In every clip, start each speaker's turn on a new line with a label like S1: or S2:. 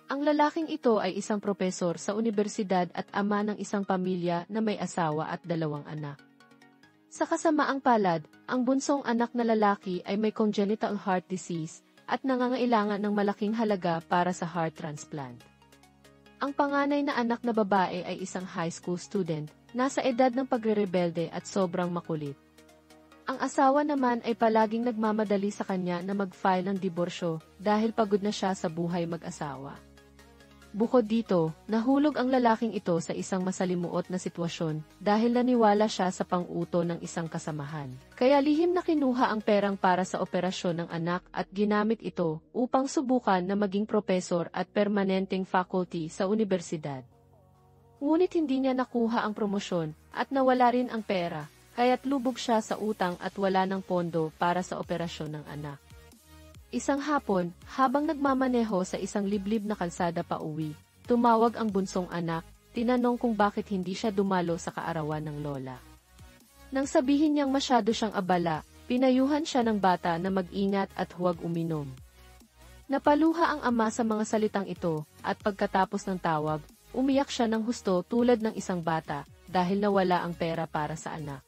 S1: Ang lalaking ito ay isang propesor sa unibersidad at ama ng isang pamilya na may asawa at 2 anak. Sa kasamaang palad, ang bunsong anak na lalaki ay may congenital heart disease at nangangailangan ng malaking halaga para sa heart transplant. Ang panganay na anak na babae ay isang high school student, nasa edad ng pagrerebelde at sobrang makulit. Ang asawa naman ay palaging nagmamadali sa kanya na mag-file ng diborsyo dahil pagod na siya sa buhay mag-asawa. Bukod dito, nahulog ang lalaking ito sa isang masalimuot na sitwasyon dahil naniwala siya sa pang-uto ng isang kasamahan. Kaya lihim na kinuha ang perang para sa operasyon ng anak at ginamit ito upang subukan na maging propesor at permanenteng faculty sa unibersidad. Ngunit hindi niya nakuha ang promosyon at nawala rin ang pera, kaya't lubog siya sa utang at wala ng pondo para sa operasyon ng anak. Isang hapon, habang nagmamaneho sa isang liblib na kalsada pauwi, tumawag ang bunsong anak, tinanong kung bakit hindi siya dumalo sa kaarawan ng lola. Nang sabihin niyang masyado siyang abala, pinayuhan siya ng bata na mag-ingat at huwag uminom. Napaluha ang ama sa mga salitang ito, at pagkatapos ng tawag, umiyak siya ng husto tulad ng isang bata, dahil nawala ang pera para sa anak.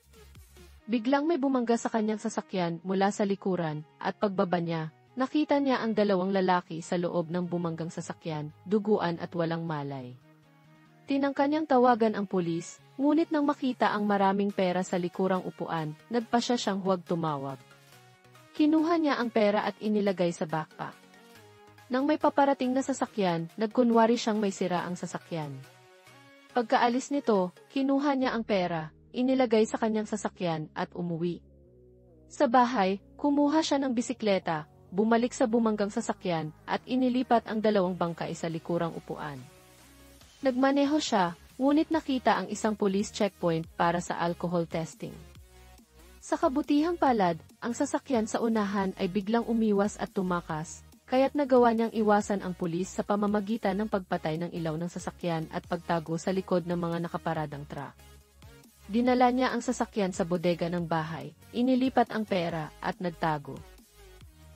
S1: Biglang may bumangga sa kanyang sasakyan mula sa likuran, at pagbaba niya, nakita niya ang 2 lalaki sa loob ng bumanggang sasakyan, duguan at walang malay. Tinangka niyang tawagan ang pulis, ngunit nang makita ang maraming pera sa likurang upuan, nagpasya siyang huwag tumawag. Kinuha niya ang pera at inilagay sa backpack. Nang may paparating na sasakyan, nagkunwari siyang may sira ang sasakyan. Pagkaalis nito, kinuha niya ang pera, inilagay sa kanyang sasakyan at umuwi. Sa bahay, kumuha siya ng bisikleta, bumalik sa bumanggang sasakyan, at inilipat ang 2 bangkay sa likurang upuan. Nagmaneho siya, ngunit nakita ang isang police checkpoint para sa alcohol testing. Sa kabutihang palad, ang sasakyan sa unahan ay biglang umiwas at tumakas, kaya't nagawa niyang iwasan ang pulis sa pamamagitan ng pagpatay ng ilaw ng sasakyan at pagtago sa likod ng mga nakaparadang truck. Dinala niya ang sasakyan sa bodega ng bahay, inilipat ang pera, at nagtago.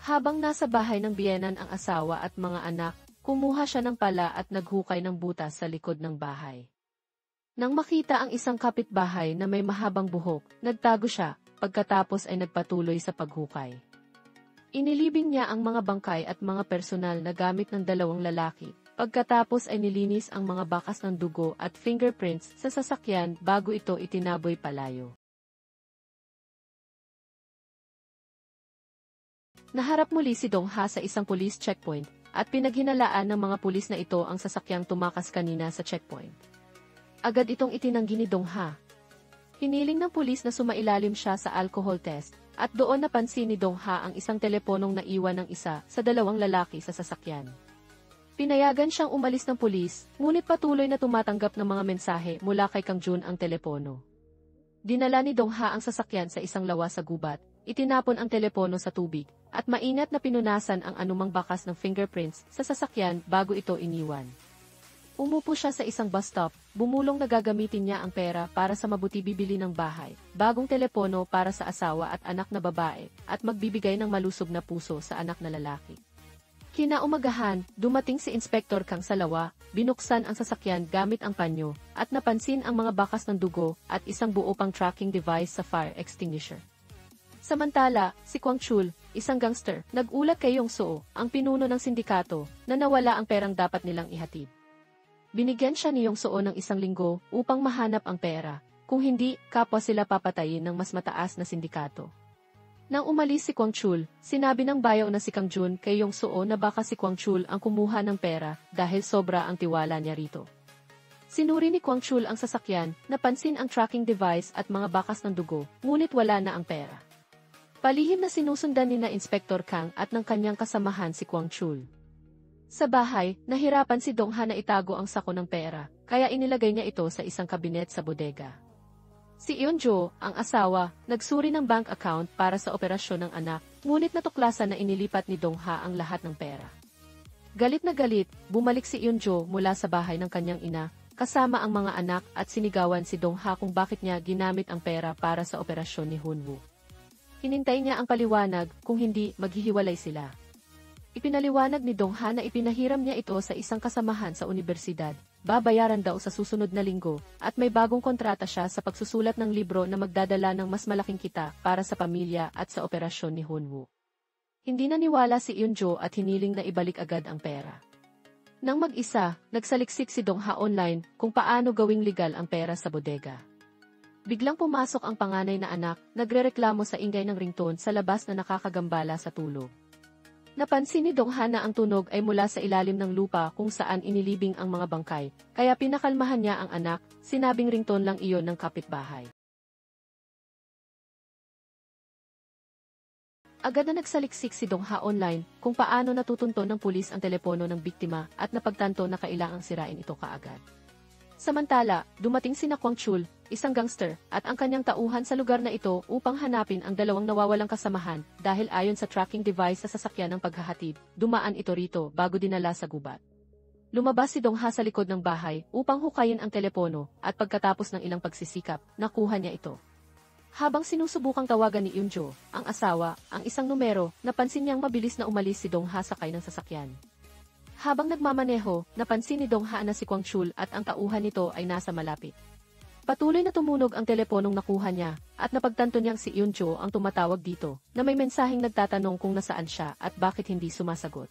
S1: Habang nasa bahay ng biyenan ang asawa at mga anak, kumuha siya ng pala at naghukay ng butas sa likod ng bahay. Nang makita ang isang kapitbahay na may mahabang buhok, nagtago siya, pagkatapos ay nagpatuloy sa paghukay. Inilibing niya ang mga bangkay at mga personal na gamit ng 2 lalaki, pagkatapos ay nilinis ang mga bakas ng dugo at fingerprints sa sasakyan bago ito itinaboy palayo. Naharap muli si Dong Ha sa isang police checkpoint, at pinaghinalaan ng mga pulis na ito ang sasakyang tumakas kanina sa checkpoint. Agad itong itinanggi ni Dong Ha. Hiniling ng pulis na sumailalim siya sa alcohol test, at doon napansin ni Dong Ha ang isang teleponong naiwan ng isa sa 2 lalaki sa sasakyan. Pinayagan siyang umalis ng pulis, ngunit patuloy na tumatanggap ng mga mensahe mula kay Kang Jun ang telepono. Dinala ni Dong Ha ang sasakyan sa isang lawa sa gubat, itinapon ang telepono sa tubig, at maingat na pinunasan ang anumang bakas ng fingerprints sa sasakyan bago ito iniwan. Umupo siya sa isang bus stop, bumulong na gagamitin niya ang pera para sa mabuti bibili ng bahay, bagong telepono para sa asawa at anak na babae, at magbibigay ng malusog na puso sa anak na lalaki. Kinaumagahan, dumating si Inspektor Kang sa lawa, binuksan ang sasakyan gamit ang panyo, at napansin ang mga bakas ng dugo at isang buo pang tracking device sa fire extinguisher. Samantala, si Kwang Chul, isang gangster, nag-ulat kay Yong Soo, ang pinuno ng sindikato, na nawala ang perang dapat nilang ihatid. Binigyan siya ni Yong Soo ng 1 linggo upang mahanap ang pera, kung hindi, kapwa sila papatayin ng mas mataas na sindikato. Nang umalis si Kwang Chul, sinabi ng bayaw na si Kang Jun kay Yong Soo na baka si Kwang Chul ang kumuha ng pera dahil sobra ang tiwala niya rito. Sinuri ni Kwang Chul ang sasakyan, napansin ang tracking device at mga bakas ng dugo, ngunit wala na ang pera. Palihim na sinusundan ni na Inspektor Kang at ng kanyang kasamahan si Kwang Chul. Sa bahay, nahirapan si Dong Ha na itago ang sako ng pera, kaya inilagay niya ito sa isang kabinet sa bodega. Si Eun-jo, ang asawa, nagsuri ng bank account para sa operasyon ng anak, ngunit natuklasan na inilipat ni Dong Ha ang lahat ng pera. Galit na galit, bumalik si Eun-jo mula sa bahay ng kanyang ina, kasama ang mga anak at sinigawan si Dong Ha kung bakit niya ginamit ang pera para sa operasyon ni Hunwoo. Hinintay niya ang paliwanag, kung hindi, maghihiwalay sila. Ipinaliwanag ni Dongha na ipinahiram niya ito sa isang kasamahan sa universidad, babayaran daw sa susunod na linggo, at may bagong kontrata siya sa pagsusulat ng libro na magdadala ng mas malaking kita para sa pamilya at sa operasyon ni Hoonwoo. Hindi naniwala si Eunjo at hiniling na ibalik agad ang pera. Nang mag-isa, nagsaliksik si Dongha online kung paano gawing legal ang pera sa bodega. Biglang pumasok ang panganay na anak, nagrereklamo sa ingay ng ringtone sa labas na nakakagambala sa tulog. Napansin ni Dongha na ang tunog ay mula sa ilalim ng lupa kung saan inilibing ang mga bangkay, kaya pinakalmahan niya ang anak, sinabing ringtone lang iyon ng kapitbahay. Agad na nagsaliksik si Dongha online kung paano natutunton ng pulis ang telepono ng biktima at napagtanto na kailangang sirain ito kaagad. Samantala, dumating sina Kwang Chul, isang gangster, at ang kanyang tauhan sa lugar na ito upang hanapin ang dalawang nawawalang kasamahan dahil ayon sa tracking device sa sasakyan ng paghahatid, dumaan ito rito bago dinala sa gubat. Lumabas si Dongha sa likod ng bahay upang hukayin ang telepono at pagkatapos ng ilang pagsisikap, nakuha niya ito. Habang sinusubukang tawagan ni Eunjo, ang asawa, ang isang numero, napansin niyang mabilis na umalis si Dongha sakay ng sasakyan. Habang nagmamaneho, napansin ni Dongha na si Kwang Chul at ang tauhan nito ay nasa malapit. Patuloy na tumunog ang teleponong nakuha niya, at napagtanto niyang si Eunjo ang tumatawag dito, na may mensaheng nagtatanong kung nasaan siya at bakit hindi sumasagot.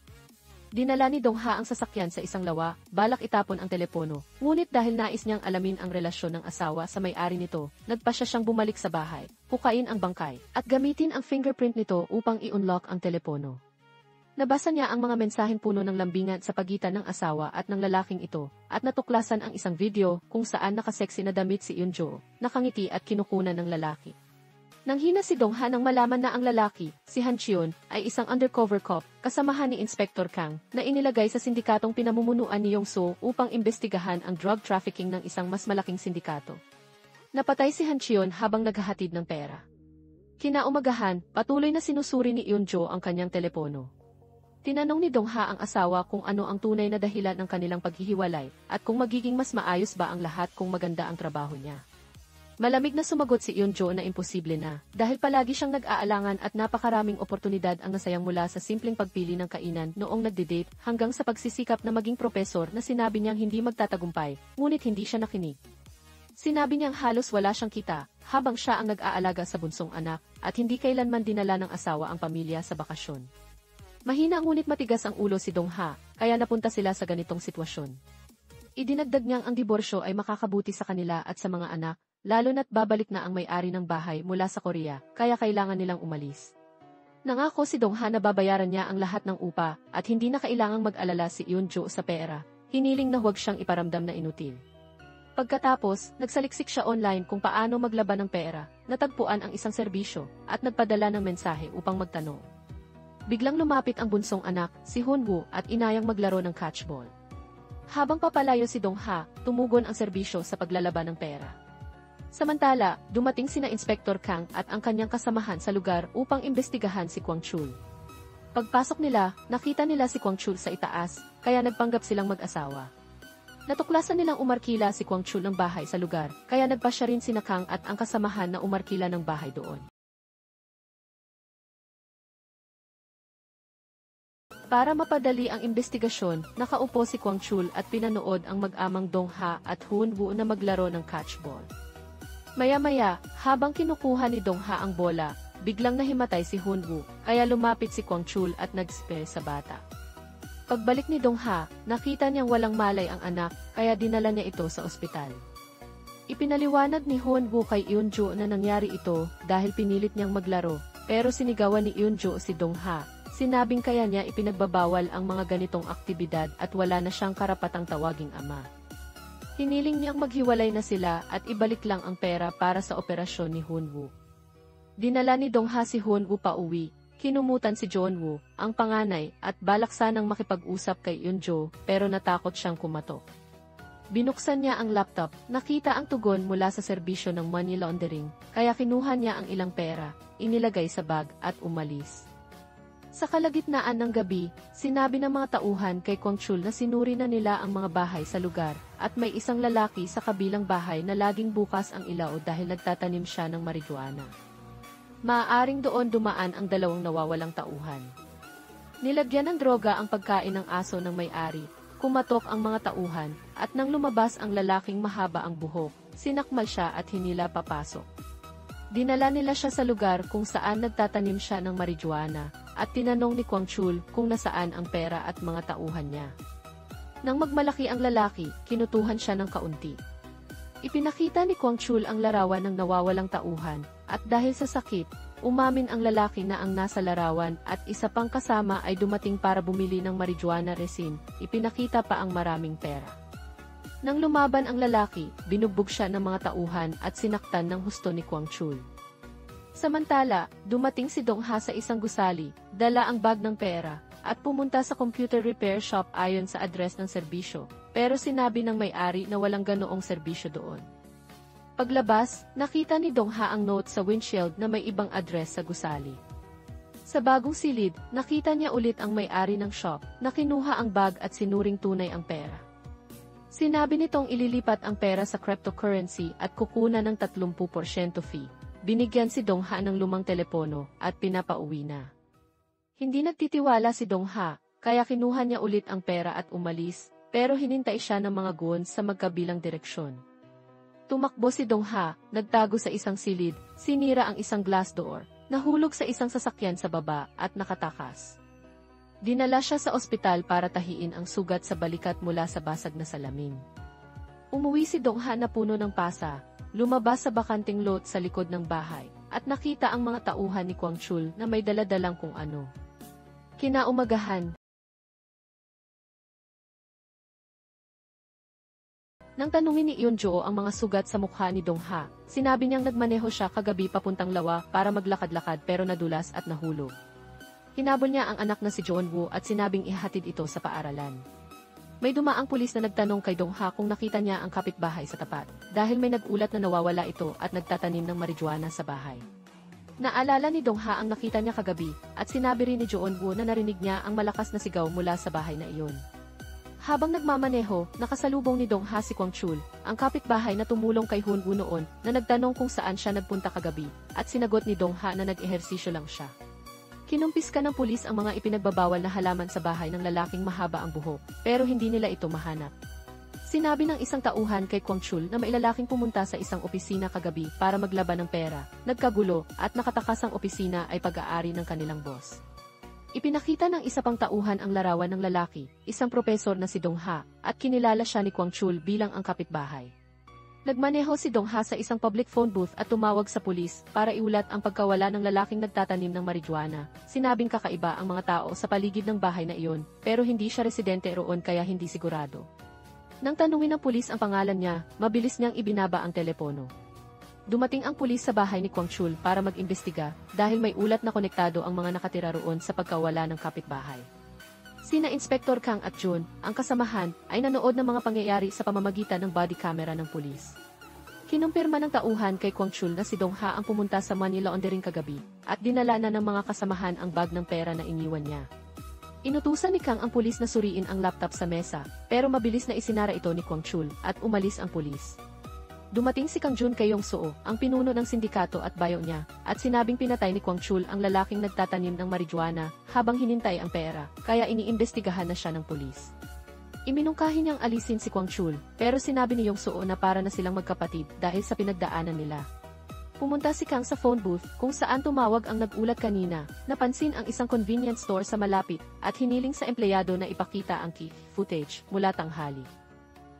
S1: Dinala ni Dongha ang sasakyan sa isang lawa, balak itapon ang telepono, ngunit dahil nais niyang alamin ang relasyon ng asawa sa may-ari nito, nagpasya siyang bumalik sa bahay, hukain ang bangkay, at gamitin ang fingerprint nito upang i-unlock ang telepono. Nabasa niya ang mga mensaheng puno ng lambingan sa pagitan ng asawa at ng lalaking ito, at natuklasan ang isang video kung saan nakaseksi na damit si Eunjo, nakangiti at kinukunan ng lalaki. Nanghina si Dongha nang malaman na ang lalaki, si Han Cheon, ay isang undercover cop, kasamahan ni Inspector Kang, na inilagay sa sindikatong pinamumunuan ni Yong-soo upang imbestigahan ang drug trafficking ng isang mas malaking sindikato. Napatay si Han Cheon habang naghahatid ng pera. Kinaumagahan, patuloy na sinusuri ni Eunjo ang kanyang telepono. Tinanong ni Dongha ang asawa kung ano ang tunay na dahilan ng kanilang paghihiwalay at kung magiging mas maayos ba ang lahat kung maganda ang trabaho niya. Malamig na sumagot si Eunjo na imposible na dahil palagi siyang nag-aalangan at napakaraming oportunidad ang nasayang mula sa simpleng pagpili ng kainan noong nagde-date hanggang sa pagsisikap na maging propesor na sinabi niyang hindi magtatagumpay, ngunit hindi siya nakinig. Sinabi niyang halos wala siyang kita habang siya ang nag-aalaga sa bunsong anak at hindi kailanman dinala ng asawa ang pamilya sa bakasyon. Mahina ngunit matigas ang ulo si Dongha, kaya napunta sila sa ganitong sitwasyon. Idinagdag niyang ang diborsyo ay makakabuti sa kanila at sa mga anak, lalo na't babalik na ang may-ari ng bahay mula sa Korea, kaya kailangan nilang umalis. Nangako si Dongha na babayaran niya ang lahat ng upa at hindi na kailangang mag-alala si Eunjo sa pera, hiniling na huwag siyang iparamdam na inutil. Pagkatapos, nagsaliksik siya online kung paano maglaban ng pera, natagpuan ang isang serbisyo, at nagpadala ng mensahe upang magtanong. Biglang lumapit ang bunsong anak, si Hoonwoo, at inayang maglaro ng catchball. Habang papalayo si Dongha, tumugon ang serbisyo sa paglalaban ng pera. Samantala, dumating sina Inspector Kang at ang kanyang kasamahan sa lugar upang imbestigahan si Kwang Chul. Pagpasok nila, nakita nila si Kwang Chul sa itaas, kaya nagpanggap silang mag-asawa. Natuklasan nilang umarkila si Kwang Chul ng bahay sa lugar, kaya nagpasya rin sina Kang at ang kasamahan na umarkila ng bahay doon. Para mapadali ang investigasyon, nakaupo si Kwang Chul at pinanood ang mag-amang Dongha at Hoonwoo na maglaro ng catchball. Maya-maya, habang kinukuha ni Dongha ang bola, biglang nahimatay si Hoonwoo, kaya lumapit si Kwang Chul at nagspray sa bata. Pagbalik ni Dongha, nakita niyang walang malay ang anak, kaya dinala niya ito sa ospital. Ipinaliwanag ni Hoonwoo kay Eunjo na nangyari ito dahil pinilit niyang maglaro, pero sinigawan ni Eunjo si Dongha. Sinabing kaya niya ipinagbabawal ang mga ganitong aktibidad at wala na siyang karapatang tawaging ama. Hiniling niyang maghiwalay na sila at ibalik lang ang pera para sa operasyon ni Hoonwoo. Dinala ni Dongha si Hoonwoo pa uwi, kinumutan si Jeonwoo, ang panganay, at balak sanang makipag-usap kay Eunjo pero natakot siyang kumatok. Binuksan niya ang laptop, nakita ang tugon mula sa serbisyo ng money laundering, kaya kinuha niya ang ilang pera, inilagay sa bag at umalis. Sa kalagitnaan ng gabi, sinabi ng mga tauhan kay Kwang Chul na sinuri na nila ang mga bahay sa lugar, at may isang lalaki sa kabilang bahay na laging bukas ang ilaw dahil nagtatanim siya ng marijuana. Maaaring doon dumaan ang dalawang nawawalang tauhan. Nilagyan ng droga ang pagkain ng aso ng may-ari, kumatok ang mga tauhan, at nang lumabas ang lalaking mahaba ang buhok, sinakmal siya at hinila papasok. Dinala nila siya sa lugar kung saan nagtatanim siya ng marijuana, at tinanong ni Kwang Chul kung nasaan ang pera at mga tauhan niya. Nang magmalaki ang lalaki, kinutuhan siya ng kaunti. Ipinakita ni Kwang Chul ang larawan ng nawawalang tauhan, at dahil sa sakit, umamin ang lalaki na ang nasa larawan at isa pang kasama ay dumating para bumili ng marijuana resin, ipinakita pa ang maraming pera. Nang lumaban ang lalaki, binugbog siya ng mga tauhan at sinaktan ng husto ni Kwang Chul. Samantala, dumating si Dong Ha sa isang gusali, dala ang bag ng pera, at pumunta sa computer repair shop ayon sa address ng serbisyo, pero sinabi ng may-ari na walang ganoong serbisyo doon. Paglabas, nakita ni Dong Ha ang note sa windshield na may ibang address sa gusali. Sa bagong silid, nakita niya ulit ang may-ari ng shop, na kinuha ang bag at sinuring tunay ang pera. Sinabi nitong ililipat ang pera sa cryptocurrency at kukunan ng 30% fee. Binigyan si Dong Ha ng lumang telepono at pinapauwi na. Hindi nagtitiwala si Dong Ha, kaya kinuha niya ulit ang pera at umalis, pero hinintay siya ng mga goons sa magkabilang direksyon. Tumakbo si Dong Ha, nagtago sa isang silid, sinira ang isang glass door, nahulog sa isang sasakyan sa baba at nakatakas. Dinala siya sa ospital para tahiin ang sugat sa balikat mula sa basag na salamin. Umuwi si Dong Ha na puno ng pasa, lumabas sa bakanting lot sa likod ng bahay, at nakita ang mga tauhan ni Kwang Chul na may daladalang kung ano. Kinaumagahan, nang tanungin ni Yun-jo ang mga sugat sa mukha ni Dong Ha, sinabi niyang nagmaneho siya kagabi papuntang Lawa para maglakad-lakad pero nadulas at nahulog. Hinabol niya ang anak na si John-woo at sinabing ihatid ito sa paaralan. May dumaang pulis na nagtanong kay Dong Ha kung nakita niya ang kapitbahay sa tapat, dahil may nag-ulat na nawawala ito at nagtatanim ng marijuana sa bahay. Naalala ni Dong Ha ang nakita niya kagabi, at sinabi rin ni John-woo na narinig niya ang malakas na sigaw mula sa bahay na iyon. Habang nagmamaneho, nakasalubong ni Dong Ha si Kwang Chul, ang kapitbahay na tumulong kay Hun-woo noon, na nagtanong kung saan siya nagpunta kagabi, at sinagot ni Dong Ha na nag-ehersisyo lang siya. Kinumpiska ng pulis ang mga ipinagbabawal na halaman sa bahay ng lalaking mahaba ang buhok, pero hindi nila ito mahanap. Sinabi ng isang tauhan kay Kwang Chul na may lalaking pumunta sa isang opisina kagabi para maglaban ng pera, nagkagulo, at nakatakas ang opisina ay pag-aari ng kanilang boss. Ipinakita ng isa pang tauhan ang larawan ng lalaki, isang propesor na si Dong Ha, at kinilala siya ni Kwang Chul bilang ang kapitbahay. Nagmaneho si Dong Ha sa isang public phone booth at tumawag sa pulis para iulat ang pagkawala ng lalaking nagtatanim ng marijuana. Sinabing kakaiba ang mga tao sa paligid ng bahay na iyon, pero hindi siya residente roon kaya hindi sigurado. Nang tanungin ng pulis ang pangalan niya, mabilis niyang ibinaba ang telepono. Dumating ang pulis sa bahay ni Kwang Chul para mag-imbestiga dahil may ulat na konektado ang mga nakatira roon sa pagkawala ng kapitbahay. Sina Inspektor Kang at Jun, ang kasamahan, ay nanood ng mga pangyayari sa pamamagitan ng body camera ng pulis. Kinumpirma ng tauhan kay Kwang Chul na si Dong Ha ang pumunta sa money laundering kagabi, at dinala na ng mga kasamahan ang bag ng pera na iniwan niya. Inutusan ni Kang ang pulis na suriin ang laptop sa mesa, pero mabilis na isinara ito ni Kwang Chul, at umalis ang pulis. Dumating si Kang Jun kay Yong-soo, ang pinuno ng sindikato at bayo niya, at sinabing pinatay ni Kwang Chul ang lalaking nagtatanim ng marijuana habang hinintay ang pera, kaya iniimbestigahan na siya ng pulis. Iminungkahi niyang alisin si Kwang Chul, pero sinabi ni Yong-soo na para na silang magkapatid dahil sa pinagdaanan nila. Pumunta si Kang sa phone booth kung saan tumawag ang nag-ulat kanina, napansin ang isang convenience store sa malapit at hiniling sa empleyado na ipakita ang key footage mula tanghali.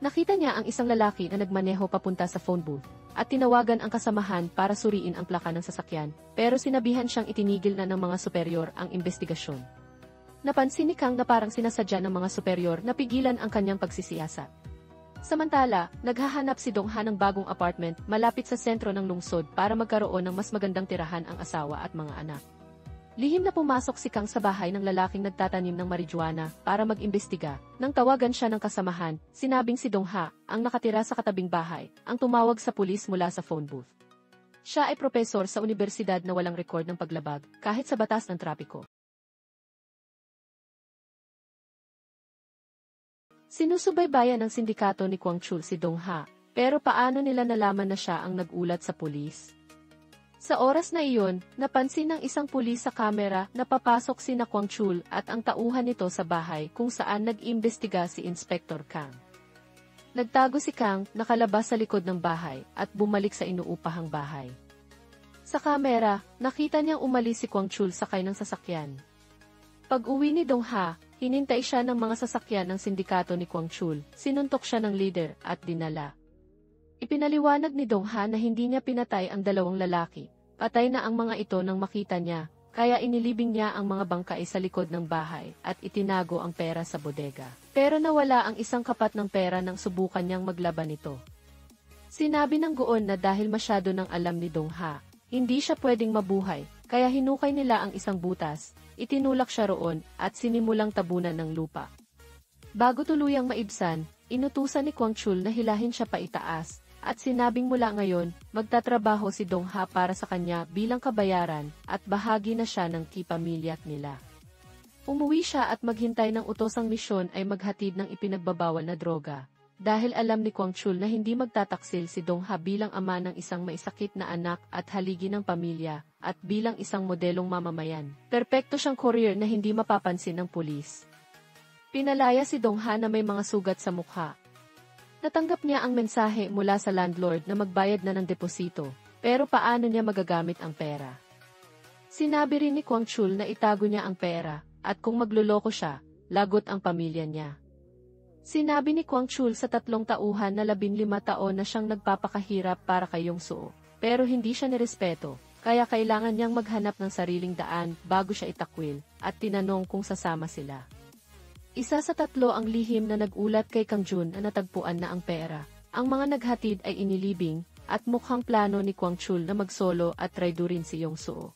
S1: Nakita niya ang isang lalaki na nagmaneho papunta sa phone booth, at tinawagan ang kasamahan para suriin ang plaka ng sasakyan, pero sinabihan siyang itinigil na ng mga superior ang investigasyon. Napansin ni Kang na parang sinasadya ng mga superior na pigilan ang kanyang pagsisiyasat. Samantala, naghahanap si Dong Ha ng bagong apartment malapit sa sentro ng lungsod para magkaroon ng mas magandang tirahan ang asawa at mga anak. Lihim na pumasok si Kang sa bahay ng lalaking nagtatanim ng marijuana para mag-imbestiga. Nang tawagan siya ng kasamahan, sinabing si Dong Ha, ang nakatira sa katabing bahay, ang tumawag sa pulis mula sa phone booth. Siya ay propesor sa universidad na walang rekord ng paglabag, kahit sa batas ng trapiko. Sinusubaybayan ng sindikato ni Kwang Chul si Dong Ha, pero paano nila nalaman na siya ang nag-ulat sa pulis? Sa oras na iyon, napansin ng isang pulis sa kamera na papasok sina Kwang Chul at ang tauhan nito sa bahay kung saan nag-imbestiga si Inspector Kang. Nagtago si Kang, nakalabas sa likod ng bahay at bumalik sa inuupahang bahay. Sa kamera, nakita niyang umalis si Kwang Chul sakay ng sasakyan. Pag-uwi ni Dong Ha, hinintay siya ng mga sasakyan ng sindikato ni Kwang Chul, sinuntok siya ng leader at dinala. Ipinaliwanag ni Dong Ha na hindi niya pinatay ang dalawang lalaki, patay na ang mga ito nang makita niya, kaya inilibing niya ang mga bangkay sa likod ng bahay at itinago ang pera sa bodega. Pero nawala ang isang kapat ng pera nang subukan niyang maglaban nito. Sinabi ng Guon na dahil masyado nang alam ni Dong Ha, hindi siya pwedeng mabuhay, kaya hinukay nila ang isang butas, itinulak siya roon at sinimulang tabunan ng lupa. Bago tuluyang maibsan, inutusan ni Kwang Chul na hilahin siya paitaas, at sinabing mula ngayon, magtatrabaho si Dong Ha para sa kanya bilang kabayaran at bahagi na siya ng kipamilya nila. Umuwi siya at maghintay ng utosang misyon ay maghatid ng ipinagbabawal na droga. Dahil alam ni Kwang Chul na hindi magtataksil si Dong Ha bilang ama ng isang maisakit na anak at haligi ng pamilya, at bilang isang modelong mamamayan. Perpekto siyang courier na hindi mapapansin ng pulis. Pinalaya si Dong Ha na may mga sugat sa mukha. Natanggap niya ang mensahe mula sa landlord na magbayad na ng deposito, pero paano niya magagamit ang pera? Sinabi rin ni Kwang Chul na itago niya ang pera, at kung magluloko siya, lagot ang pamilya niya. Sinabi ni Kwang Chul sa 3 tauhan na 15 taon na siyang nagpapakahirap para kay Yong-soo, pero hindi siya nirespeto, kaya kailangan niyang maghanap ng sariling daan bago siya itakwil, at tinanong kung sasama sila. Isa sa 3 ang lihim na nag-ulat kay Kang Jun na natagpuan na ang pera. Ang mga naghatid ay inilibing, at mukhang plano ni Kwang Chul na magsolo at traidurin si Yong-soo.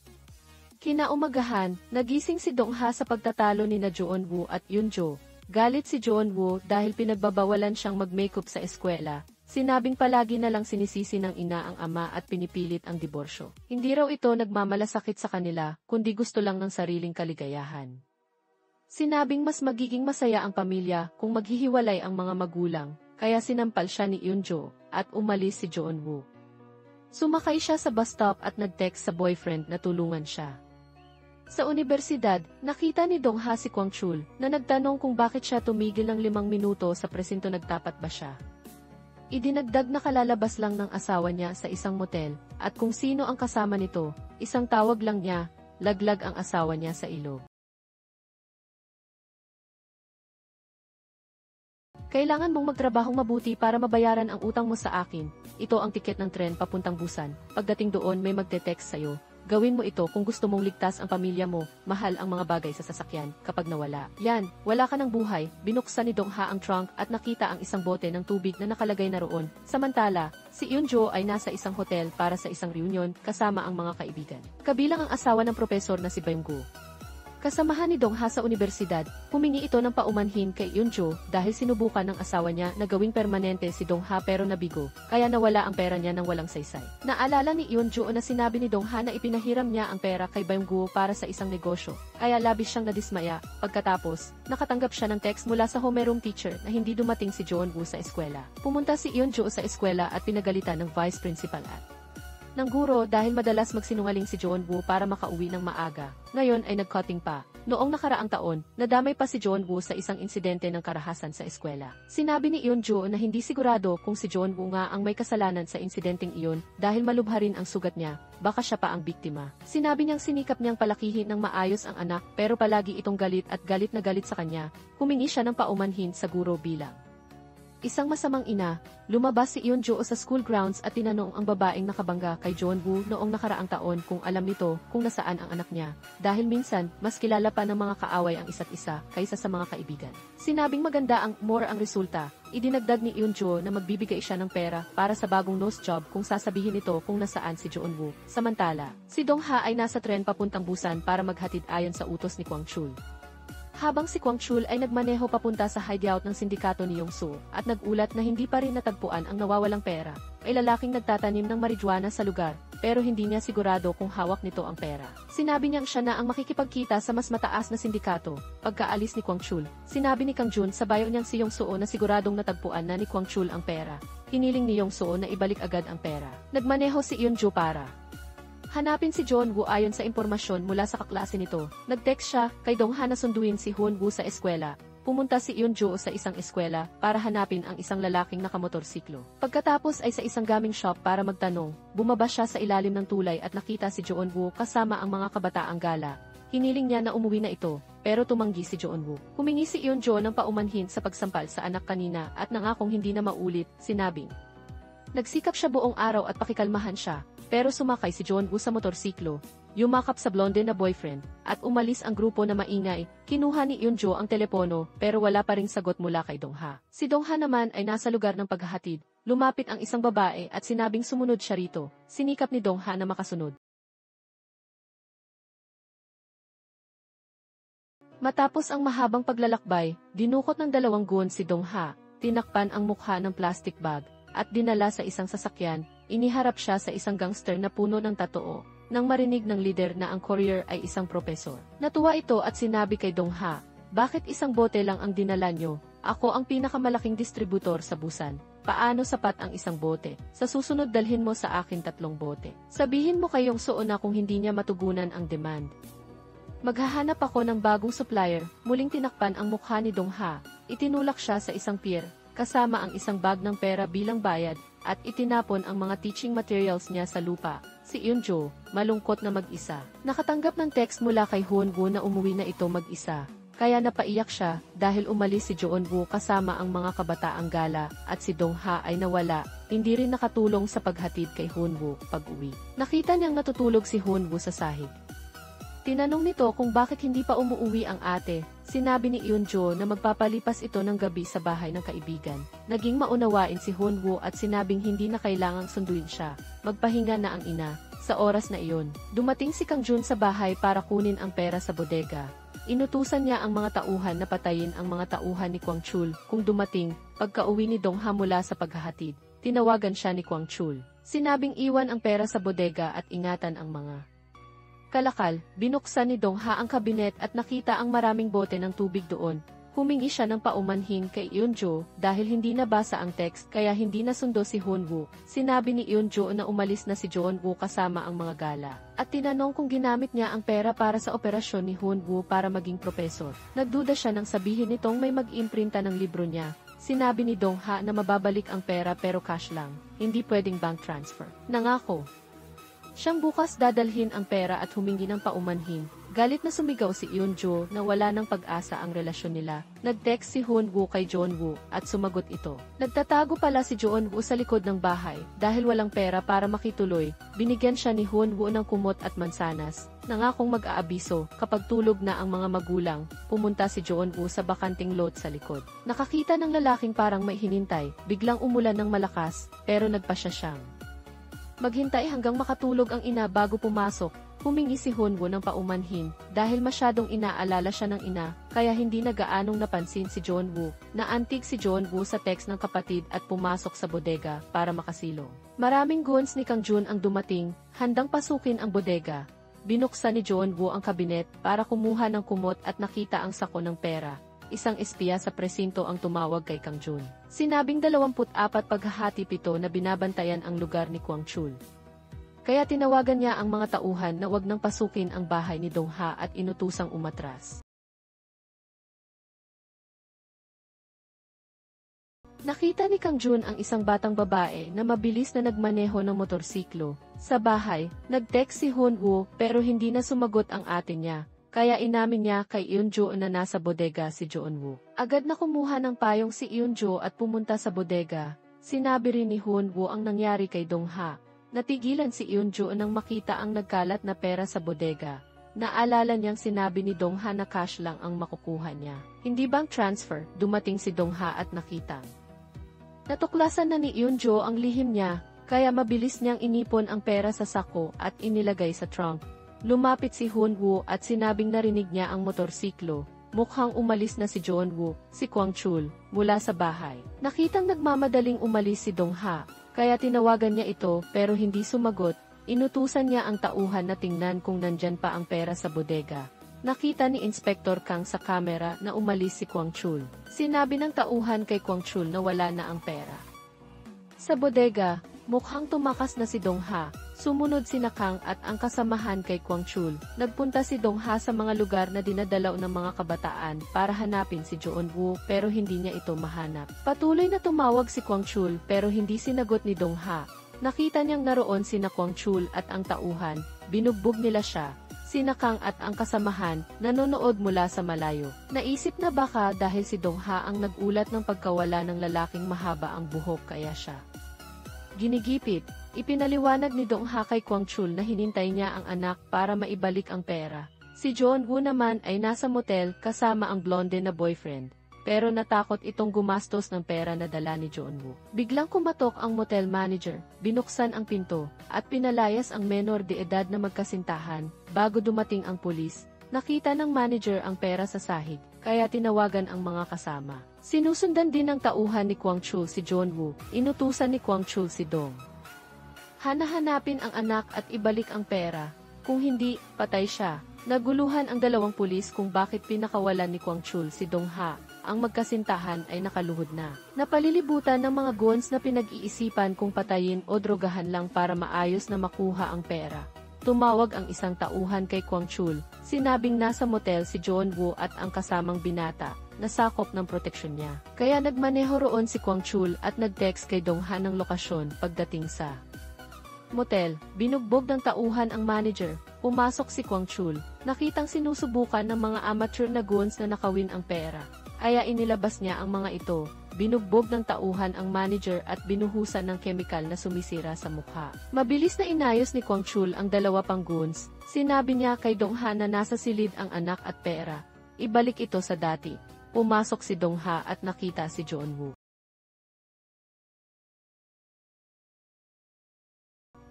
S1: Kinaumagahan, nagising si Dong Ha sa pagtatalo ni na Joon-woo at Yoon-jo. Galit si Joon-woo dahil pinagbabawalan siyang mag-makeup sa eskwela. Sinabing palagi na lang sinisisi ng ina ang ama at pinipilit ang diborsyo. Hindi raw ito nagmamalasakit sa kanila, kundi gusto lang ng sariling kaligayahan. Sinabing mas magiging masaya ang pamilya kung maghihiwalay ang mga magulang, kaya sinampal siya ni Yoon-jo, at umalis si Joon-woo. Sumakay siya sa bus stop at nag-text sa boyfriend na tulungan siya. Sa universidad, nakita ni Dong Ha si Kwang Chul, na nagtanong kung bakit siya tumigil ng 5 minuto sa presinto, nagtapat ba siya. Idinagdag na kalalabas lang ng asawa niya sa isang motel, at kung sino ang kasama nito, isang tawag lang niya, laglag ang asawa niya sa ilog. Kailangan mong magtrabahong mabuti para mabayaran ang utang mo sa akin. Ito ang tiket ng tren papuntang Busan. Pagdating doon may magte-text sa'yo. Gawin mo ito kung gusto mong ligtas ang pamilya mo. Mahal ang mga bagay sa sasakyan kapag nawala. Yan, wala ka ng buhay. Binuksan ni Dong Ha ang trunk at nakita ang isang bote ng tubig na nakalagay na roon. Samantala, si Yoon-jo ay nasa isang hotel para sa isang reunion kasama ang mga kaibigan. Kabilang ang asawa ng propesor na si Byung-gu. Kasamahan ni Dong Ha sa universidad, humingi ito ng paumanhin kay Yoon-jo dahil sinubukan ng asawa niya na gawing permanente si Dong Ha pero nabigo, kaya nawala ang pera niya nang walang saysay. Naalala ni Yoon-jo na sinabi ni Dong Ha na ipinahiram niya ang pera kay Byung-gu para sa isang negosyo, kaya labis siyang nadismaya. Pagkatapos, nakatanggap siya ng text mula sa homeroom teacher na hindi dumating si Joon-woo sa eskwela. Pumunta si Yoon-jo sa eskwela at pinagalitan ng vice principal at ng guro dahil madalas magsinungaling si Joon-woo para makauwi ng maaga. Ngayon ay nag-cutting pa. Noong nakaraang taon, nadamay pa si Joon-woo sa isang insidente ng karahasan sa eskwela. Sinabi ni Yoon-jo na hindi sigurado kung si Joon-woo nga ang may kasalanan sa insidenteng iyon dahil malubha rin ang sugat niya, baka siya pa ang biktima. Sinabi niyang sinikap niyang palakihin ng maayos ang anak pero palagi itong galit at galit na galit sa kanya. Humingi siya ng paumanhin sa guro bilang isang masamang ina. Lumabas si Yoon-jo sa school grounds at tinanong ang babaeng nakabangga kay Joon-woo noong nakaraang taon kung alam nito kung nasaan ang anak niya, dahil minsan mas kilala pa ng mga kaaway ang isa't isa kaysa sa mga kaibigan. Sinabing maganda ang more ang resulta. Idinagdag ni Yoon-jo na magbibigay siya ng pera para sa bagong nose job kung sasabihin nito kung nasaan si Joon-woo. Samantala, si Dong Ha ay nasa tren papuntang Busan para maghatid ayon sa utos ni Kwang Chul. Habang si Kwang Chul ay nagmaneho papunta sa hideout ng sindikato ni Yong-soo at nagulat na hindi pa rin natagpuan ang nawawalang pera, ay lalaking nagtatanim ng marijuana sa lugar, pero hindi niya sigurado kung hawak nito ang pera. Sinabi niyang siya na ang makikipagkita sa mas mataas na sindikato. Pagkaalis ni Kwang Chul, sinabi ni Kang Jun sa bayo niyang si Yong-soo na siguradong natagpuan na ni Kwang Chul ang pera. Hiniling ni Yong-soo na ibalik agad ang pera. Nagmaneho si Yoon-jo para Hanapin si John-woo ayon sa impormasyon mula sa kaklase nito. Nag-text siya kay Dong-ha na sunduin si Hoon-woo sa eskwela. Pumunta si Eun-jo sa isang eskwela para hanapin ang isang lalaking nakamotorsiklo. Pagkatapos ay sa isang gaming shop para magtanong, bumaba siya sa ilalim ng tulay at nakita si Jeon-woo kasama ang mga kabataang gala. Hiniling niya na umuwi na ito, pero tumanggi si Jeon-woo. Humingi si Eun-jo ng paumanhin sa pagsampal sa anak kanina at nangakong hindi na maulit, sinabing. Nagsikap siya buong araw at pakikalmahan siya, pero sumakay si Jeon-woo sa motorsiklo. Yumakap sa blonde na boyfriend, at umalis ang grupo na maingay. Kinuha ni Eun-jo ang telepono, pero wala pa ring sagot mula kay Dong-ha. Si Dong-ha naman ay nasa lugar ng paghahatid. Lumapit ang isang babae at sinabing sumunod siya rito. Sinikap ni Dong-ha na makasunod. Matapos ang mahabang paglalakbay, dinukot ng dalawang gun si Dong-ha, tinakpan ang mukha ng plastic bag, at dinala sa isang sasakyan. Iniharap siya sa isang gangster na puno ng tatoo. Nang marinig ng leader na ang courier ay isang propesor. Natuwa ito at sinabi kay Dong-ha, bakit isang bote lang ang dinala nyo? Ako ang pinakamalaking distributor sa Busan. Paano sapat ang isang bote? Sa susunod dalhin mo sa akin 3 bote. Sabihin mo kayong Soona kung hindi niya matugunan ang demand. Maghahanap ako ng bagong supplier. Muling tinakpan ang mukha ni Dong-ha. Itinulak siya sa isang pier, kasama ang isang bag ng pera bilang bayad, at itinapon ang mga teaching materials niya sa lupa. Si Eun-jo, malungkot na mag-isa. Nakatanggap ng text mula kay Hoon-woo na umuwi na ito mag-isa. Kaya napaiyak siya dahil umalis si Jeon-woo kasama ang mga kabataang gala at si Dong-ha ay nawala. Hindi rin nakatulong sa paghatid kay Hoon-woo pag-uwi. Nakita niyang natutulog si Hoon-woo sa sahig. Tinanong nito kung bakit hindi pa umuuwi ang ate. Sinabi ni Eun-jo na magpapalipas ito ng gabi sa bahay ng kaibigan. Naging maunawain si Hoon-woo at sinabing hindi na kailangang sunduin siya. Magpahinga na ang ina. Sa oras na iyon, dumating si Kang Jun sa bahay para kunin ang pera sa bodega. Inutusan niya ang mga tauhan na patayin ang mga tauhan ni Kwang Chul. Kung dumating, pagka-uwi ni Dong-ha mula sa paghahatid, tinawagan siya ni Kwang Chul. Sinabing iwan ang pera sa bodega at ingatan ang mga kalakal. Binuksan ni Dong-ha ang kabinet at nakita ang maraming bote ng tubig doon. Humingi siya ng paumanhin kay Eun-jo dahil hindi nabasa ang text kaya hindi nasundo si Hoon-woo. Sinabi ni Eun-jo na umalis na si Jeon-woo kasama ang mga gala. At tinanong kung ginamit niya ang pera para sa operasyon ni Hoon-woo para maging propesor. Nagduda siya nang sabihin nitong may mag-imprinta ng libro niya. Sinabi ni Dong-ha na mababalik ang pera pero cash lang. Hindi pwedeng bank transfer. Nangako siyang bukas dadalhin ang pera at humingi ng paumanhin. Galit na sumigaw si Eun-jo na wala ng pag-asa ang relasyon nila. Nag-text si Hoon-woo kay Jeon-woo at sumagot ito. Nagtatago pala si Jeon-woo sa likod ng bahay dahil walang pera para makituloy. Binigyan siya ni Hoon-woo ng kumot at mansanas. Nangakong mag-aabiso kapag tulog na ang mga magulang. Pumunta si Jeon-woo sa bakanting lot sa likod. Nakakita ng lalaking parang may hinintay. Biglang umulan ng malakas pero nagpasya siyang maghintay hanggang makatulog ang ina bago pumasok. Humingi si Hoon-woo ng paumanhin dahil masyadong inaalala siya ng ina, kaya hindi na gaanong napansin si Jeon-woo. Naantig si Jeon-woo sa text ng kapatid at pumasok sa bodega para makasilong. Maraming goons ni Kang Jun ang dumating, handang pasukin ang bodega. Binuksan ni Jeon-woo ang kabinet para kumuha ng kumot at nakita ang sako ng pera. Isang espiya sa presinto ang tumawag kay Kang Jun. Sinabing 24 paghahatid ito na binabantayan ang lugar ni Kwang Chul. Kaya tinawagan niya ang mga tauhan na wag nang pasukin ang bahay ni Dong-ha at inutusang umatras. Nakita ni Kang Jun ang isang batang babae na mabilis na nagmaneho ng motorsiklo. Sa bahay, nag-text si Hoon-woo pero hindi na sumagot ang ate niya. Kaya inamin niya kay Eun-jo na nasa bodega si Jeon-woo. Agad na kumuha ng payong si Eun-jo at pumunta sa bodega. Sinabi rin ni Hoon-woo ang nangyari kay Dong-ha. Natigilan si Eun-jo nang makita ang nagkalat na pera sa bodega. Naalala niyang sinabi ni Dong-ha na cash lang ang makukuha niya. Hindi bank transfer. Dumating si Dong-ha at nakita. Natuklasan na ni Eun-jo ang lihim niya, kaya mabilis niyang inipon ang pera sa sako at inilagay sa trunk. Lumapit si Hoon-woo at sinabing narinig niya ang motorsiklo. Mukhang umalis na si Jeon-woo, si Kwang Chul, mula sa bahay. Nakitang nagmamadaling umalis si Dong-ha, kaya tinawagan niya ito pero hindi sumagot. Inutusan niya ang tauhan na tingnan kung nandyan pa ang pera sa bodega. Nakita ni Inspector Kang sa kamera na umalis si Kwang Chul. Sinabi ng tauhan kay Kwang Chul na wala na ang pera sa bodega. Mukhang tumakas na si Dong-ha, Sumunod sina Kang at ang kasamahan kay Kwang Chul. Nagpunta si Dong Ha sa mga lugar na dinadalaw ng mga kabataan para hanapin si Joon Woo pero hindi niya ito mahanap. Patuloy na tumawag si Kwang Chul pero hindi sinagot ni Dong Ha. Nakita niyang naroon sina Kwang Chul at ang tauhan, binugbog nila siya. Sina Kang at ang kasamahan, nanonood mula sa malayo. Naisip na baka dahil si Dong Ha ang nagulat ng pagkawala ng lalaking mahaba ang buhok kaya siya ginigipit. Ipinaliwanag ni Dong Ha kay Kwang Chul na hinintay niya ang anak para maibalik ang pera. Si Joon Woo naman ay nasa motel kasama ang blonde na boyfriend. Pero natakot itong gumastos ng pera na dala ni Joon Woo. Biglang kumatok ang motel manager, binuksan ang pinto, at pinalayas ang menor de edad na magkasintahan. Bago dumating ang pulis, nakita ng manager ang pera sa sahig, kaya tinawagan ang mga kasama. Sinusundan din ng tauhan ni Kwang Chul si Joon Woo, inutusan ni Kwang Chul si Dong. Hanahanapin ang anak at ibalik ang pera, kung hindi, patay siya. Naguluhan ang dalawang pulis kung bakit pinakawalan ni Kwang Chul si Dong Ha. Ang magkasintahan ay nakaluhod na. Napalilibutan ng mga goons na pinag-iisipan kung patayin o drogahan lang para maayos na makuha ang pera. Tumawag ang isang tauhan kay Kwang Chul, sinabing nasa motel si Joon Woo at ang kasamang binata, na sakop ng proteksyon niya. Kaya nagmaneho roon si Kwang Chul at nag-text kay Dong Ha ng lokasyon pagdating sa motel. Binugbog ng tauhan ang manager. Pumasok si Kwang Chul, nakitang sinusubukan ng mga amateur na goons na nakawin ang pera. Kaya inilabas niya ang mga ito. Binugbog ng tauhan ang manager at binuhusan ng kemikal na sumisira sa mukha. Mabilis na inayos ni Kwang Chul ang dalawa pang goons. Sinabi niya kay Dong Ha na nasa silid ang anak at pera. Ibalik ito sa dati. Pumasok si Dong Ha at nakita si Joon Woo.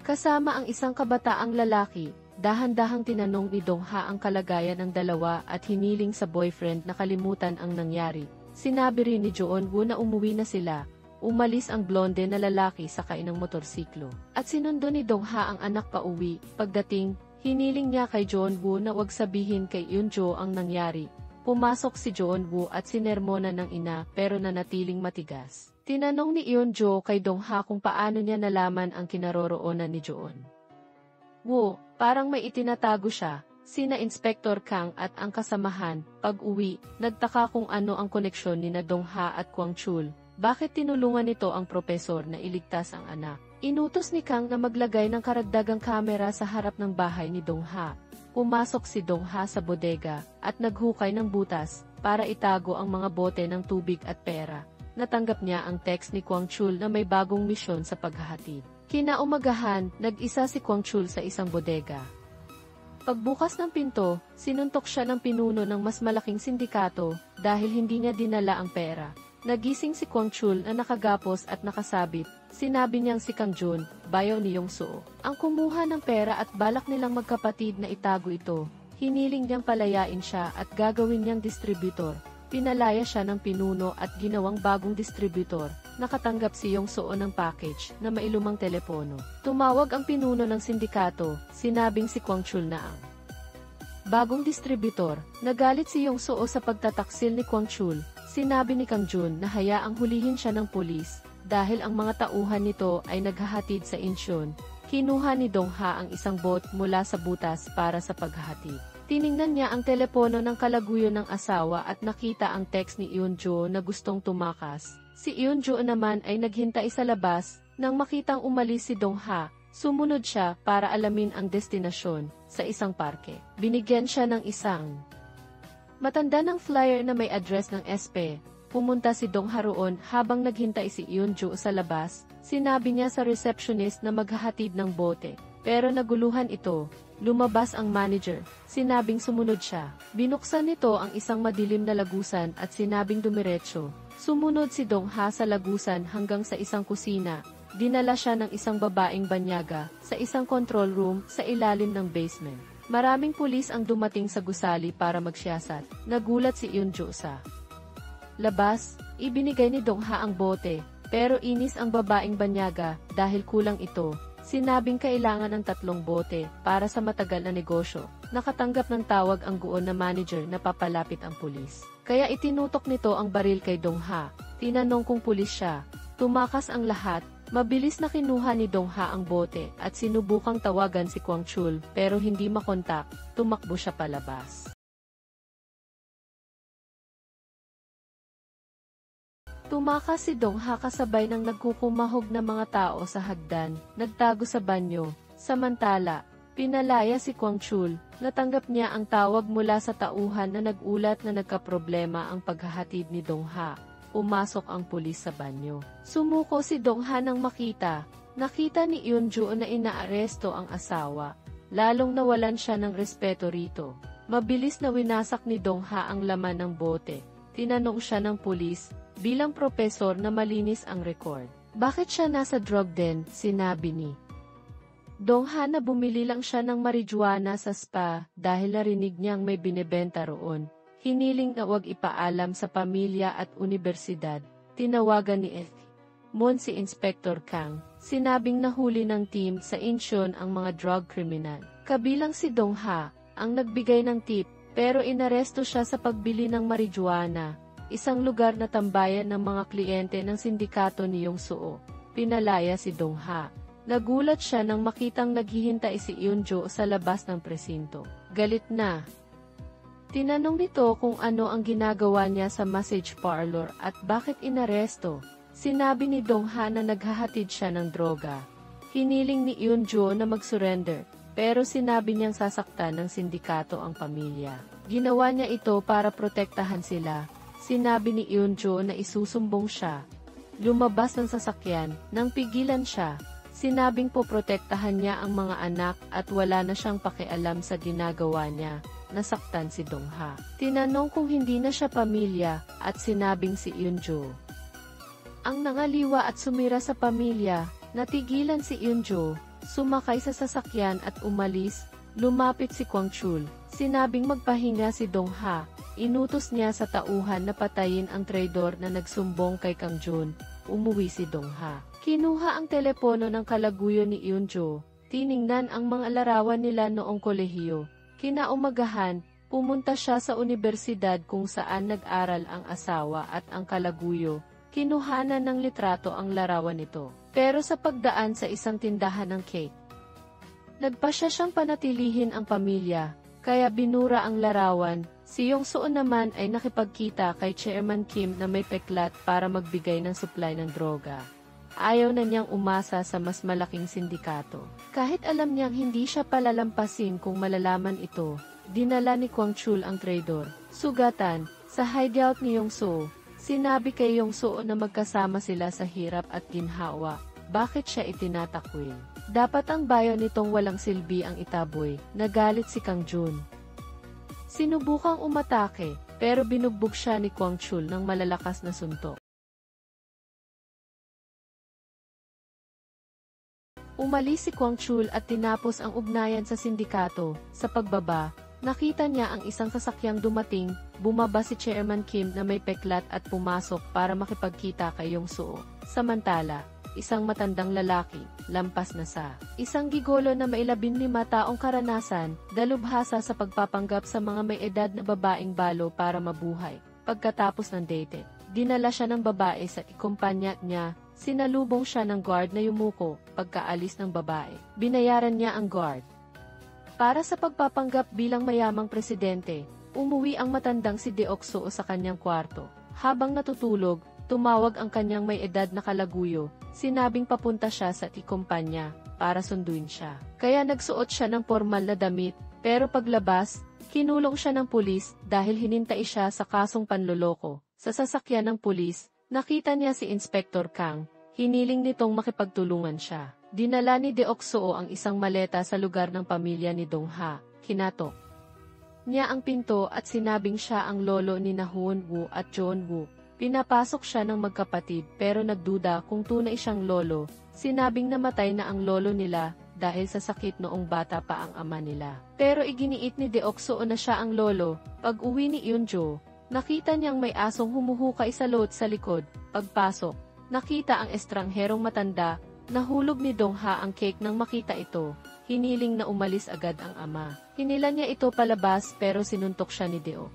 S1: Kasama ang isang kabataang lalaki, dahan-dahang tinanong ni Dong Ha ang kalagayan ng dalawa at hiniling sa boyfriend na kalimutan ang nangyari. Sinabi rin ni Joon Woo na umuwi na sila. Umalis ang blonde na lalaki sakay ng motorsiklo. At sinundo ni Dong Ha ang anak pa uwi. Pagdating, hiniling niya kay Joon Woo na wag sabihin kay Eun-jo ang nangyari. Pumasok si Joon Woo at sinermona ng ina pero nanatiling matigas. Tinanong ni Eun-jo kay Dong Ha kung paano niya nalaman ang kinaroroonan ni Joon Woo. Parang may itinatago siya. Sina Inspector Kang at ang kasamahan. Pag-uwi, nagtaka kung ano ang koneksyon ni Dong Ha at Kwang Chul. Bakit tinulungan nito ang propesor na iligtas ang anak? Inutos ni Kang na maglagay ng karagdagang kamera sa harap ng bahay ni Dong Ha. Pumasok si Dong Ha sa bodega at naghukay ng butas para itago ang mga bote ng tubig at pera. Natanggap niya ang text ni Kwang Chul na may bagong misyon sa paghahatid. Kinaumagahan, nag-isa si Kwang Chul sa isang bodega. Pagbukas ng pinto, sinuntok siya ng pinuno ng mas malaking sindikato dahil hindi niya dinala ang pera. Nagising si Kwang Chul na nakagapos at nakasabit. Sinabi niyang si Kang Jun, bayaw ni Yong Soo, ang kumuha ng pera at balak nilang magkapatid na itago ito. Hiniling niyang palayain siya at gagawin niyang distributor. Pinalaya siya ng pinuno at ginawang bagong distributor. Nakatanggap si Yong Soo ng package na mailumang telepono. Tumawag ang pinuno ng sindikato, sinabing si Kwang Chul na ang bagong distributor. Nagalit si Yong Soo sa pagtataksil ni Kwang Chul. Sinabi ni Kang Jun na hayaang hulihin siya ng pulis dahil ang mga tauhan nito ay naghahatid sa Incheon. Kinuha ni Dong Ha ang isang boat mula sa butas para sa paghahatid. Tiningnan niya ang telepono ng kalaguyo ng asawa at nakita ang text ni Eun-jo na gustong tumakas. Si Eun-jo naman ay naghintay sa labas. Nang makitang umalis si Dong Ha, sumunod siya para alamin ang destinasyon sa isang parke. Binigyan siya ng isang matanda ng flyer na may address ng SP. Pumunta si Dong Ha roon habang naghintay si Eun-jo sa labas. Sinabi niya sa receptionist na maghahatid ng bote. Pero naguluhan ito. Lumabas ang manager. Sinabing sumunod siya. Binuksan nito ang isang madilim na lagusan at sinabing dumiretso. Sumunod si Dong Ha sa lagusan hanggang sa isang kusina. Dinala siya ng isang babaeng banyaga sa isang control room sa ilalim ng basement. Maraming pulis ang dumating sa gusali para magsiyasat. Nagulat si Eun-jo sa labas. Ibinigay ni Dong Ha ang bote, pero inis ang babaeng banyaga dahil kulang ito. Sinabing kailangan ng 3 bote para sa matagal na negosyo. Nakatanggap ng tawag ang guon na manager na papalapit ang pulis. Kaya itinutok nito ang baril kay Dong Ha. Tinanong kung pulis siya. Tumakas ang lahat. Mabilis na kinuha ni Dong-ha ang bote at sinubukang tawagan si Kwang-chul pero hindi makontak, tumakbo siya palabas. Tumakas si Dong-ha kasabay ng nagkukumahog na mga tao sa hagdan, nagtago sa banyo. Samantala, pinalaya si Kwang-chul, natanggap niya ang tawag mula sa tauhan na nag-ulat na nagkaproblema ang paghahatid ni Dong-ha. Umasok ang pulis sa banyo. Sumuko si Dong-ha nang makita. Nakita ni Eun-jo na inaaresto ang asawa. Lalong nawalan siya ng respeto rito. Mabilis na winasak ni Dong-ha ang laman ng bote. Tinanong siya ng pulis, bilang propesor na malinis ang record. Bakit siya nasa drug den, sinabi ni Dong-ha na bumili lang siya ng marijuana sa spa dahil narinig niyang may binebenta roon. Hiniling na wag ipaalam sa pamilya at universidad. Tinawagan ni F. Moon si Inspector Kang. Sinabing nahuli ng team sa Incheon ang mga drug criminal. Kabilang si Dong-ha, ang nagbigay ng tip, pero inaresto siya sa pagbili ng marijuana, isang lugar na tambayan ng mga kliyente ng sindikato ni Yong-soo. Pinalaya si Dong-ha. Nagulat siya nang makitang naghihintay si Eun-jo sa labas ng presinto. Galit na. Tinanong nito kung ano ang ginagawa niya sa massage parlor at bakit inaresto. Sinabi ni Dong-ha na naghahatid siya ng droga. Hiniling ni Eun-jo na mag-surrender, pero sinabi niyang sasaktan ng sindikato ang pamilya. Ginawa niya ito para protektahan sila. Sinabi ni Eun-jo na isusumbong siya. Lumabas ng sasakyan, nang pigilan siya. Sinabing poprotektahan niya ang mga anak at wala na siyang pakialam sa ginagawa niya. Nasaktan si Dong-ha. Tinanong kung hindi na siya pamilya, at sinabing si Eun-jo ang nangaliwa at sumira sa pamilya. Natigilan si Eun-jo, sumakay sa sasakyan at umalis. Lumapit si Kwang-chul. Sinabing magpahinga si Dong-ha. Inutos niya sa tauhan na patayin ang traidor na nagsumbong kay Kang Jun. Umuwi si Dong-ha. Kinuha ang telepono ng kalaguyo ni Eun-jo. Tiningnan ang mga larawan nila noong kolehiyo. Kinaumagahan, pumunta siya sa universidad kung saan nag-aral ang asawa at ang kalaguyo. Kinuhanan ng litrato ang larawan nito. Pero sa pagdaan sa isang tindahan ng cake, nagpasya siyang panatilihin ang pamilya, kaya binura ang larawan. Si Yong-soo naman ay nakipagkita kay Chairman Kim na may peklat para magbigay ng supply ng droga. Ayaw na niyang umasa sa mas malaking sindikato. Kahit alam niyang hindi siya palalampasin kung malalaman ito, dinala ni Kwang-chul ang traidor. Sugatan, sa hideout ni Yong-soo, sinabi kay Yong-soo na magkasama sila sa hirap at ginhawa. Bakit siya itinatakwil? Dapat ang bayo nitong walang silbi ang itaboy. Nagalit si Kang Jun. Sinubukang umatake, pero binugbog siya ni Kwang-chul ng malalakas na suntok. Umalis si Kwang-chul at tinapos ang ugnayan sa sindikato. Sa pagbaba, nakita niya ang isang sasakyang dumating. Bumaba si Chairman Kim na may peklat at pumasok para makipagkita kay Yong-soo. Samantala, isang matandang lalaki, lampas na sa isang gigolo na may 15 taong karanasan, dalubhasa sa pagpapanggap sa mga may edad na babaeng balo para mabuhay. Pagkatapos ng date, dinala siya ng babae sa ikumpanya niya. Sinalubong siya ng guard na yumuko. Pagkaalis ng babae, binayaran niya ang guard. Para sa pagpapanggap bilang mayamang presidente, umuwi ang matandang si Deok-soo sa kanyang kwarto. Habang natutulog, tumawag ang kanyang may edad na kalaguyo. Sinabing papunta siya sa ikumpanya para sunduin siya. Kaya nagsuot siya ng formal na damit, pero paglabas, kinulong siya ng pulis dahil hinintay siya sa kasong panloloko. Sa sasakyan ng pulis, nakita niya si Inspector Kang. Hiniling nitong makipagtulungan siya. Dinala ni Deok-soo ang isang maleta sa lugar ng pamilya ni Dong-ha. Kinatok niya ang pinto at sinabing siya ang lolo ni Nahun-woo at John-woo. Pinapasok siya ng magkapatid pero nagduda kung tunay siyang lolo. Sinabing namatay na ang lolo nila dahil sa sakit noong bata pa ang ama nila. Pero iginiit ni Deok-soo na siya ang lolo. Pag-uwi ni Eun-jo, nakita niyang may asong humuhukay sa lot sa likod. Pagpasok, nakita ang estrangherong matanda. Nahulog ni Dong-ha ang cake nang makita ito. Hiniling na umalis agad ang ama. Hinila niya ito palabas pero sinuntok siya ni Deo.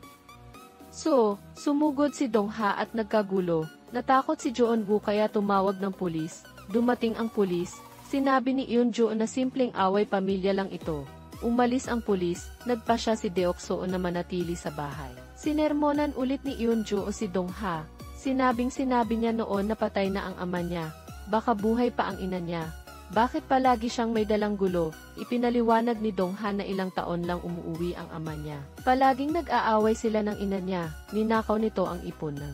S1: Sumugod si Dong-ha at nagkagulo. Natakot si Joon-woo kaya tumawag ng pulis. dumating ang pulis. Sinabi ni Eunjo na simpleng away pamilya lang ito. Umalis ang pulis, nagpasya si Deok-soo na manatili sa bahay. Sinermonan ulit ni Eunjo o si Dong-ha. Sinabi niya noon na patay na ang ama niya. Baka buhay pa ang ina niya. Bakit palagi siyang may dalang gulo? Ipinaliwanag ni Dong-ha na ilang taon lang umuwi ang ama niya. Palaging nag-aaway sila ng ina niya. Ninakaw nito ang ipon ng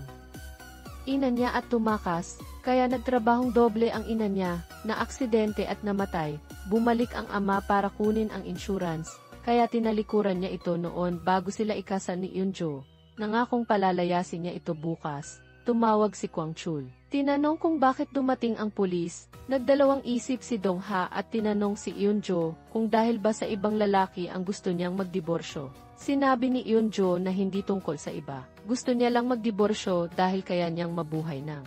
S1: ina niya at tumakas, kaya nagtrabahong doble ang ina niya, na aksidente at namatay. Bumalik ang ama para kunin ang insurance, kaya tinalikuran niya ito noon bago sila ikasal ni Eunjo. Nangakong palalayasin niya ito bukas. Tumawag si Kwang Chul. Tinanong kung bakit dumating ang pulis. Nagdalawang isip si Dong-ha at tinanong si Eunjo kung dahil ba sa ibang lalaki ang gusto niyang magdiborsyo. Sinabi ni Eunjo na hindi tungkol sa iba. Gusto niya lang magdiborsyo dahil kaya niyang mabuhay nang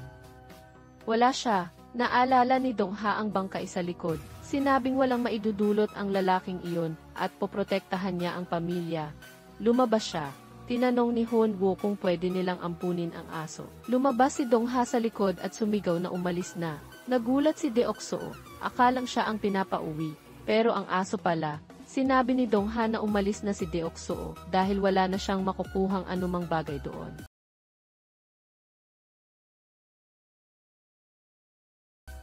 S1: wala siya. Naalala ni Dong-ha ang bangkay sa likod. Sinabing walang maidudulot ang lalaking iyon at poprotektahan niya ang pamilya. Lumabas siya. Tinanong ni Honwo kung pwede nilang ampunin ang aso. Lumabas si Dong-ha sa likod at sumigaw na umalis na. Nagulat si Deok-soo. Akalang siya ang pinapauwi. Pero ang aso pala. Sinabi ni Dong-ha na umalis na si Deok-soo dahil wala na siyang makukuhang anumang bagay doon.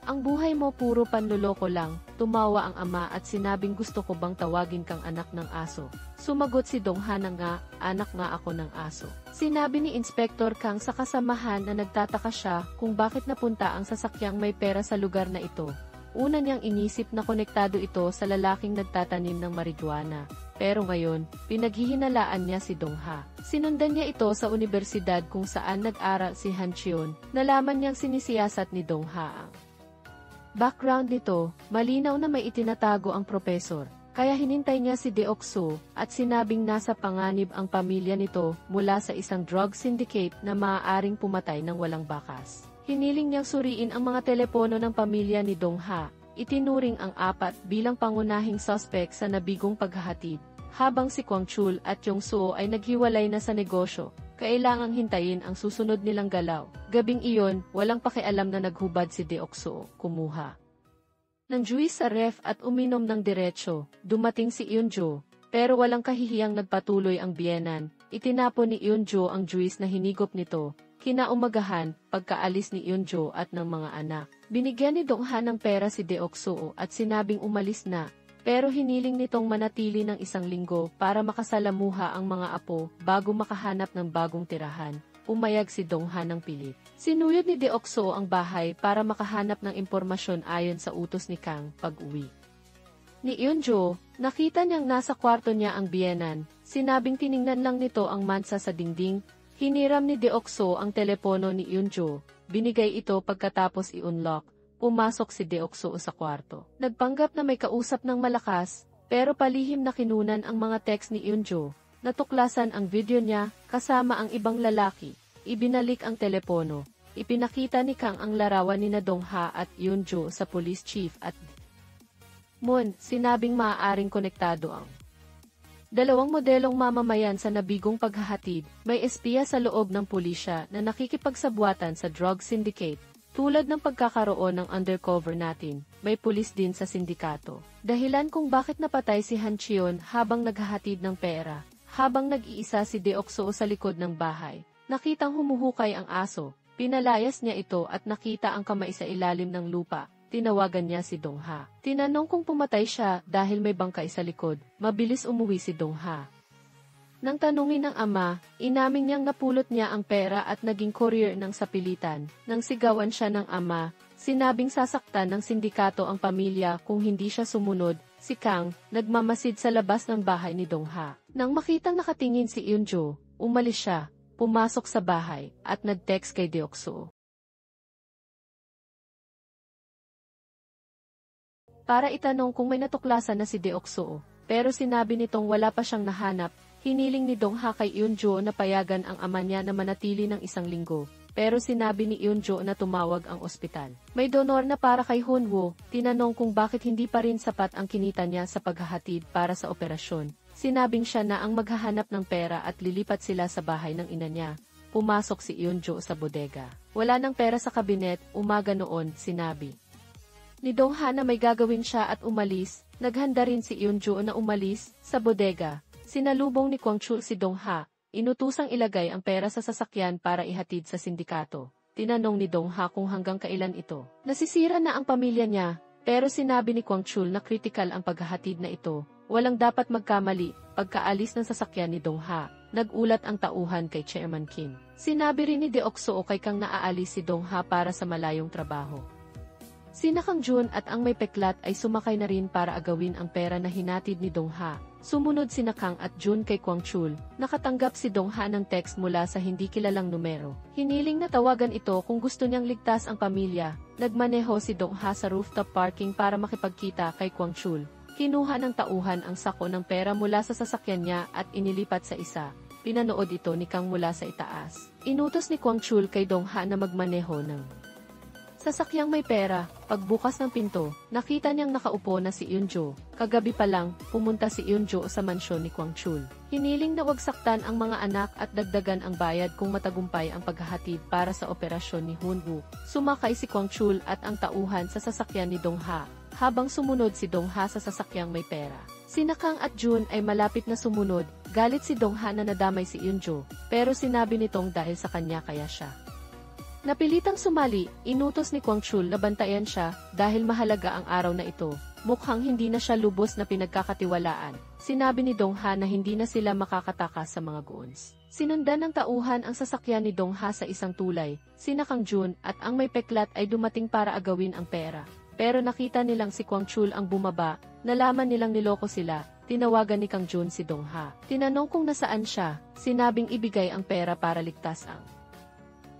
S1: Ang buhay mo puro panloloko lang, tumawa ang ama at sinabing gusto ko bang tawagin kang anak ng aso. Sumagot si Dong-ha na nga, anak nga ako ng aso. Sinabi ni Inspector Kang sa kasamahan na nagtataka siya kung bakit napunta ang sasakyang may pera sa lugar na ito. Una niyang inisip na konektado ito sa lalaking nagtatanim ng marijuana. Pero ngayon, pinaghihinalaan niya si Dong-ha. Sinundan niya ito sa universidad kung saan nag-aral si Han Cheon. Nalaman niyang sinisiyasat ni Dong-ha ang background nito. Malinaw na may itinatago ang propesor. Kaya hinintay niya si Deok-soo at sinabing nasa panganib ang pamilya nito mula sa isang drug syndicate na maaaring pumatay ng walang bakas. Hiniling niyang suriin ang mga telepono ng pamilya ni Dong-ha. Itinuring ang apat bilang pangunahing suspect sa nabigong paghahatid. Habang si Kwang Chul at Yong-soo ay naghiwalay na sa negosyo, kailangang hintayin ang susunod nilang galaw. Gabing iyon, walang pakialam na naghubad si Deok-soo. Kumuha ng juice sa ref at uminom ng diretsyo. Dumating si Eunjo, pero walang kahihiyang nagpatuloy ang biyenan. Itinapon ni Eunjo ang juice na hinigop nito. Kinaumagahan, pagkaalis ni Eunjo at ng mga anak, binigyan ni Dong-ha ng pera si Deok-soo at sinabing umalis na. Pero hiniling nitong manatili ng isang linggo para makasalamuha ang mga apo bago makahanap ng bagong tirahan. Umayag si Dong-ha ng pilit. Sinuyod ni Deok-soo ang bahay para makahanap ng impormasyon ayon sa utos ni Kang pag-uwi ni Eunjo. Nakita niyang nasa kwarto niya ang biyenan. Sinabing tiningnan lang nito ang mansa sa dingding. Hiniram ni Deok-soo ang telepono ni Eunjo. Binigay ito pagkatapos i-unlock. Pumasok si Deok-soo sa kwarto. Nagpanggap na may kausap ng malakas, pero palihim na kinunan ang mga text ni Eunjo. Natuklasan ang video niya, kasama ang ibang lalaki. Ibinalik ang telepono. Ipinakita ni Kang ang larawan ni Dong-ha at Eunjo sa police chief at Moon. Sinabing maaaring konektado ang dalawang modelong mamamayan sa nabigong paghahatid. May espiya sa loob ng pulisya na nakikipagsabwatan sa drug syndicate. Tulad ng pagkakaroon ng undercover natin, may pulis din sa sindikato. Dahilan kung bakit napatay si Han Cheon habang naghahatid ng pera. Habang nag-iisa si Deok-soo sa likod ng bahay, nakitang humuhukay ang aso. Pinalayas niya ito at nakita ang kamay sa ilalim ng lupa. Tinawagan niya si Dong-ha. Tinanong kung pumatay siya dahil may bangkay sa likod. Mabilis umuwi si Dong-ha. Nang tanungin ng ama, inamin niyang napulot niya ang pera at naging courier ng sapilitan. Nang sigawan siya ng ama, sinabing sasaktan ng sindikato ang pamilya kung hindi siya sumunod. Si Kang, nagmamasid sa labas ng bahay ni Dong-ha. Nang makitang nakatingin si Eunjo, umalis siya, pumasok sa bahay, at nag-text kay Deok-soo para itanong kung may natuklasan na si Deok-soo, pero sinabi nitong wala pa siyang nahanap. Hiniling ni Dong-ha kay Eunjo na payagan ang ama niya na manatili ng isang linggo, pero sinabi ni Eunjo na tumawag ang ospital. May donor na para kay Honwo. Tinanong kung bakit hindi pa rin sapat ang kinita niya sa paghahatid para sa operasyon. Sinabing siya na ang maghahanap ng pera at lilipat sila sa bahay ng ina niya. Pumasok si Eunjo sa bodega. Wala nang pera sa kabinet. Umaga noon, sinabi ni Dong-ha na may gagawin siya at umalis, naghanda rin si Eun-jo na umalis sa bodega. Sinalubong ni Kwang-chul si Dong-ha, inutusang ilagay ang pera sa sasakyan para ihatid sa sindikato. Tinanong ni Dong-ha kung hanggang kailan ito. Nasisira na ang pamilya niya, pero sinabi ni Kwang-chul na critical ang paghahatid na ito. Walang dapat magkamali. Pagkaalis ng sasakyan ni Dong-ha, nagulat ang tauhan kay Chairman Kim. Sinabi rin ni Deok-soo kay Kang naaalis si Dong-ha para sa malayong trabaho. Sina Kang Jun at ang may peklat ay sumakay na rin para agawin ang pera na hinatid ni Dong-ha. Sumunod sina Kang at Jun kay Kwang-chul. Nakatanggap si Dong-ha ng text mula sa hindi kilalang numero. Hiniling na tawagan ito kung gusto niyang ligtas ang pamilya. Nagmaneho si Dong-ha sa rooftop parking para makipagkita kay Kwang-chul. Kinuha ng tauhan ang sako ng pera mula sa sasakyan niya at inilipat sa isa. Pinanood ito ni Kang mula sa itaas. Inutos ni Kwang-chul kay Dong-ha na magmaneho ng sasakyang may pera. Pagbukas ng pinto, nakita niyang nakaupo na si Eun-jo. Kagabi pa lang, pumunta si Eun-jo sa mansyon ni Kwang-chul. Hiniling na wag saktan ang mga anak at dagdagan ang bayad kung matagumpay ang paghahatid para sa operasyon ni Hoon-woo. Sumakay si Kwang-chul at ang tauhan sa sasakyan ni Dong-ha, habang sumunod si Dong-ha sa sasakyang may pera. Sina Kang at Jun ay malapit na sumunod. Galit si Dong-ha na nadamay si Eun-jo, pero sinabi nitong dahil sa kanya kaya siya napilitang sumali. Inutos ni Kwang-chul na bantayan siya dahil mahalaga ang araw na ito. Mukhang hindi na siya lubos na pinagkakatiwalaan. Sinabi ni Dong-ha na hindi na sila makakatakas sa mga goons. Sinundan ng tauhan ang sasakyan ni Dong-ha sa isang tulay. Sina Kang Jun at ang may peklat ay dumating para agawin ang pera. Pero nakita nilang si Kwang-chul ang bumaba, nalaman nilang niloko sila. Tinawagan ni Kang Jun si Dong-ha. Tinanong kung nasaan siya, sinabing ibigay ang pera para ligtas ang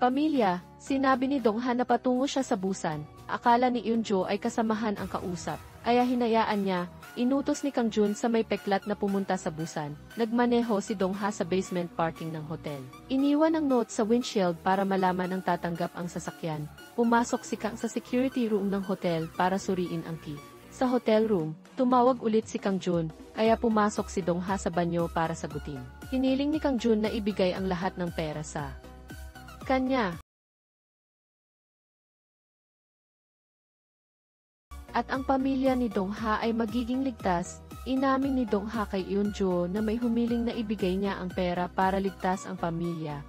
S1: pamilya. Sinabi ni Dong-ha na patungo siya sa Busan. Akala ni Eun-jo ay kasamahan ang kausap, kaya hinayaan niya. Inutos ni Kang Jun sa may peklat na pumunta sa Busan. Nagmaneho si Dong-ha sa basement parking ng hotel. Iniwan ang note sa windshield para malaman ang tatanggap ang sasakyan. Pumasok si Kang sa security room ng hotel para suriin ang key. Sa hotel room, tumawag ulit si Kang Jun, kaya pumasok si Dong-ha sa banyo para sagutin. Hiniling ni Kang Jun na ibigay ang lahat ng pera sa kanya. At ang pamilya ni Dong-ha ay magiging ligtas. Inamin ni Dong-ha kay Eun-jo na may humiling na ibigay niya ang pera para ligtas ang pamilya.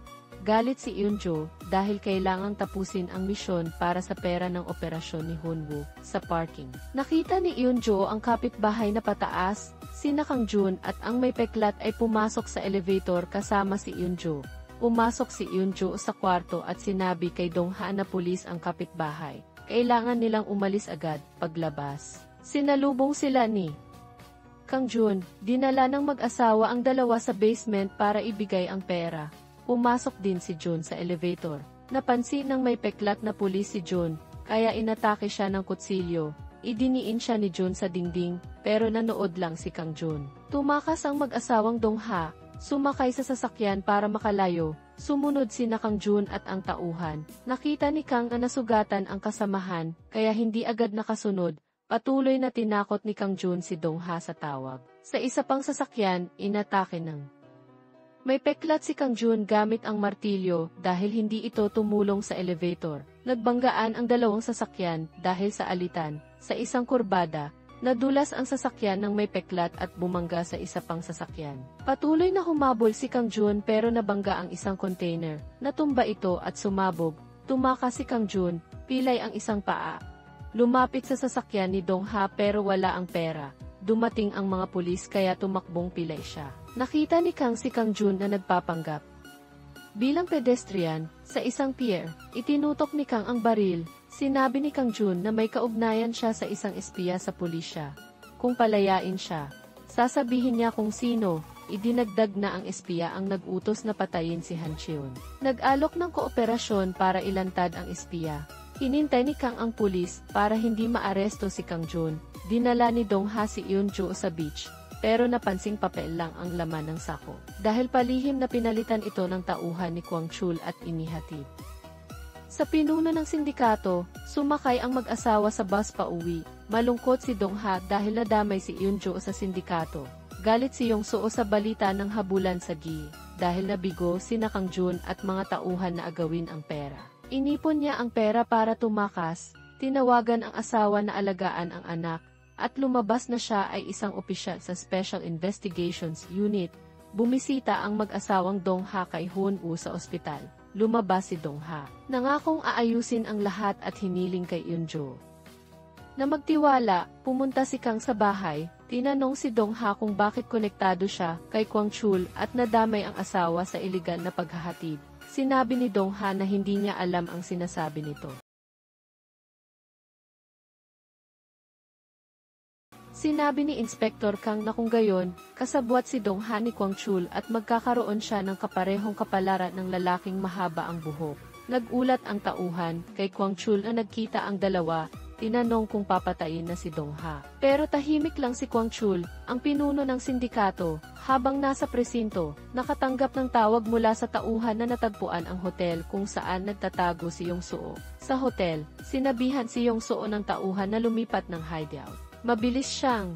S1: Galit si Eun-jo dahil kailangang tapusin ang misyon para sa pera ng operasyon ni Hoon-woo sa parking. Nakita ni Eun-jo ang kapitbahay na pataas. Sina Kang Jun at ang may peklat ay pumasok sa elevator kasama si Eun-jo. Pumasok si Eun-jo sa kwarto at sinabi kay Dong-ha na pulis ang kapitbahay. Kailangan nilang umalis agad. Paglabas, sinalubong sila ni Kang Jun. Dinala ng mag-asawa ang dalawa sa basement para ibigay ang pera. Pumasok din si Jun sa elevator. Napansin ng may peklat na pulis si Jun, kaya inatake siya ng kutsilyo. Idiniin siya ni Jun sa dingding, pero nanood lang si Kang Jun. Tumakas ang mag-asawang Dong-ha, sumakay sa sasakyan para makalayo. Sumunod sina Kang Jun at ang tauhan. Nakita ni Kang na nasugatan ang kasamahan, kaya hindi agad nakasunod. Patuloy na tinakot ni Kang Jun si Dong-ha sa tawag. Sa isa pang sasakyan, inatake ng may peklat si Kang Jun gamit ang martilyo dahil hindi ito tumulong sa elevator. Nagbanggaan ang dalawang sasakyan dahil sa alitan. Sa isang kurbada, nadulas ang sasakyan ng may peklat at bumangga sa isa pang sasakyan. Patuloy na humabol si Kang Jun pero nabangga ang isang container. Natumba ito at sumabog. Tumakas si Kang Jun, pilay ang isang paa. Lumapit sa sasakyan ni Dong-ha pero wala ang pera. Dumating ang mga pulis kaya tumakbong pilay siya. Nakita ni Kang si Kang Jun na nagpapanggap bilang pedestrian sa isang pier. Itinutok ni Kang ang baril. Sinabi ni Kang Jun na may kaugnayan siya sa isang espiya sa pulisya. Kung palayain siya, sasabihin niya kung sino. Idinagdag na ang espiya ang nag-utos na patayin si Han Cheon. Nag-alok ng kooperasyon para ilantad ang espiya. Hinintay ni Kang ang pulis para hindi maaresto si Kang Jun. Dinala ni Dong-ha si Eun-jo sa beach, pero napansing papel lang ang laman ng sako. Dahil palihim na pinalitan ito ng tauhan ni Kwang-chul at inihatid sa pinuno ng sindikato. Sumakay ang mag-asawa sa bus pauwi. Malungkot si Dong-ha dahil nadamay si Eun-jo sa sindikato. Galit si Yong-soo sa balita ng habulan sa Gi, dahil nabigo sina Kang Jun at mga tauhan na agawin ang pera. Inipon niya ang pera para tumakas. tinawagan ang asawa na alagaan ang anak, at lumabas na siya ay isang opisyal sa Special Investigations Unit. Bumisita ang mag-asawang Dong-ha kay Hoon-woo sa ospital. Lumabas si Dong-ha. Nangakong aayusin ang lahat at hiniling kay Eun-jo na magtiwala. Pumunta si Kang sa bahay, tinanong si Dong-ha kung bakit konektado siya kay Kwang-chul at nadamay ang asawa sa iligal na paghahatid. Sinabi ni Dong-ha na hindi niya alam ang sinasabi nito. Sinabi ni Inspektor Kang na kung gayon, kasabwat si Dong-ha ni Kwang-chul at magkakaroon siya ng kaparehong kapalaran ng lalaking mahaba ang buhok. Nagulat ang tauhan kay Kwang-chul na nagkita ang dalawa, tinanong kung papatayin na si Dong-ha. Pero tahimik lang si Kwang-chul, ang pinuno ng sindikato, habang nasa presinto, nakatanggap ng tawag mula sa tauhan na natagpuan ang hotel kung saan nagtatago si Yong-soo. Sa hotel, sinabihan si Yong-soo ng tauhan na lumipat ng hideout. Mabilis siyang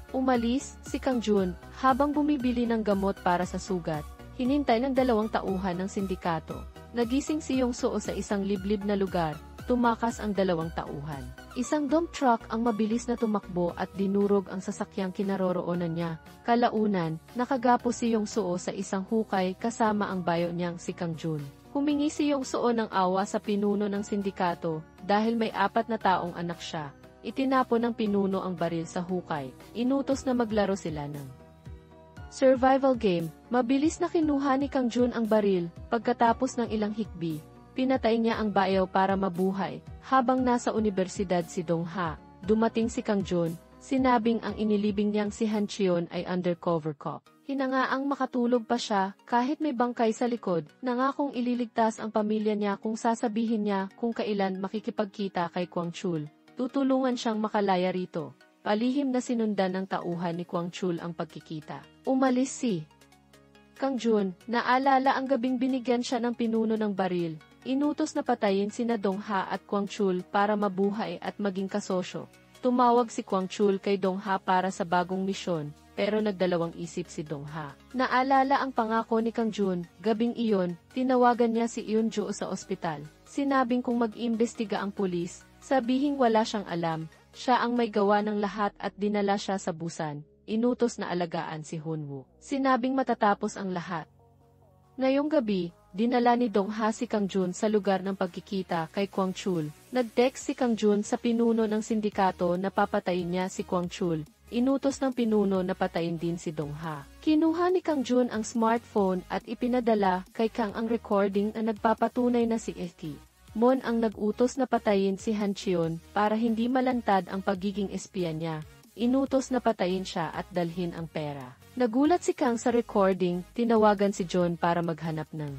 S1: umalis. Si Kang-jun, habang bumibili ng gamot para sa sugat, hinintay ng dalawang tauhan ng sindikato. Nagising si Yong-soo sa isang liblib na lugar, tumakas ang dalawang tauhan. Isang dump truck ang mabilis na tumakbo at dinurog ang sasakyang kinaroroonan niya. Kalaunan, nakagapos si Yong-soo sa isang hukay kasama ang bayo niyang si Kang-jun. Humingi si Yong-soo ng awa sa pinuno ng sindikato dahil may 4 na taong anak siya. Itinapon ng pinuno ang baril sa hukay. Inutos na maglaro sila ng survival game. Mabilis na kinuha ni Kang-jun ang baril. Pagkatapos ng ilang hikbi, pinatay niya ang bayaw para mabuhay. Habang nasa universidad si Dong-ha, dumating si Kang-jun. Sinabing ang inilibing niyang si Han Cheon ay undercover cop. Hinangaang makatulog pa siya kahit may bangkay sa likod. Nangakong ililigtas ang pamilya niya kung sasabihin niya kung kailan makikipagkita kay Kwang-chul. Tutulungan siyang makalaya rito. Palihim na sinundan ng tauhan ni Kwang-chul ang pagkikita. Umalis si Kang-jun. Naalala ang gabing binigyan siya ng pinuno ng baril. Inutos na patayin sina Dong-ha at Kwang-chul para mabuhay at maging kasosyo. Tumawag si Kwang-chul kay Dong-ha para sa bagong misyon, pero nagdalawang isip si Dong-ha. Naalala ang pangako ni Kang-jun. Gabing iyon, tinawagan niya si Eun-jo sa ospital. Sinabing kung mag-imbestiga ang pulis, sabihing wala siyang alam, siya ang may gawa ng lahat at dinala siya sa Busan. Inutos na alagaan si Hoon-woo. Sinabing matatapos ang lahat. Ngayong gabi, dinala ni Dong-ha si Kang-jun sa lugar ng pagkikita kay Kwang-chul. Nag-text si Kang-jun sa pinuno ng sindikato na papatayin niya si Kwang-chul. Inutos ng pinuno na patayin din si Dong-ha. Kinuha ni Kang-jun ang smartphone at ipinadala kay Kang ang recording na nagpapatunay na si Eki Mon ang nag-utos na patayin si Han Cheon para hindi malantad ang pagiging espiya niya. Inutos na patayin siya at dalhin ang pera. Nagulat si Kang sa recording, tinawagan si John para maghanap ng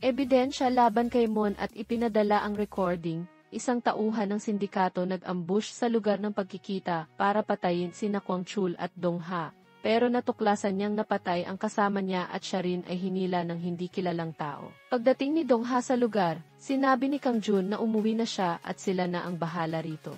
S1: ebidensya laban kay Mon at ipinadala ang recording. Isang tauhan ng sindikato nag-ambush sa lugar ng pagkikita para patayin sina Kwang-chul at Dong-ha. Pero natuklasan niyang napatay ang kasama niya at siya rin ay hinila ng hindi kilalang tao. Pagdating ni Dong-ha sa lugar, sinabi ni Kang-jun na umuwi na siya at sila na ang bahala rito.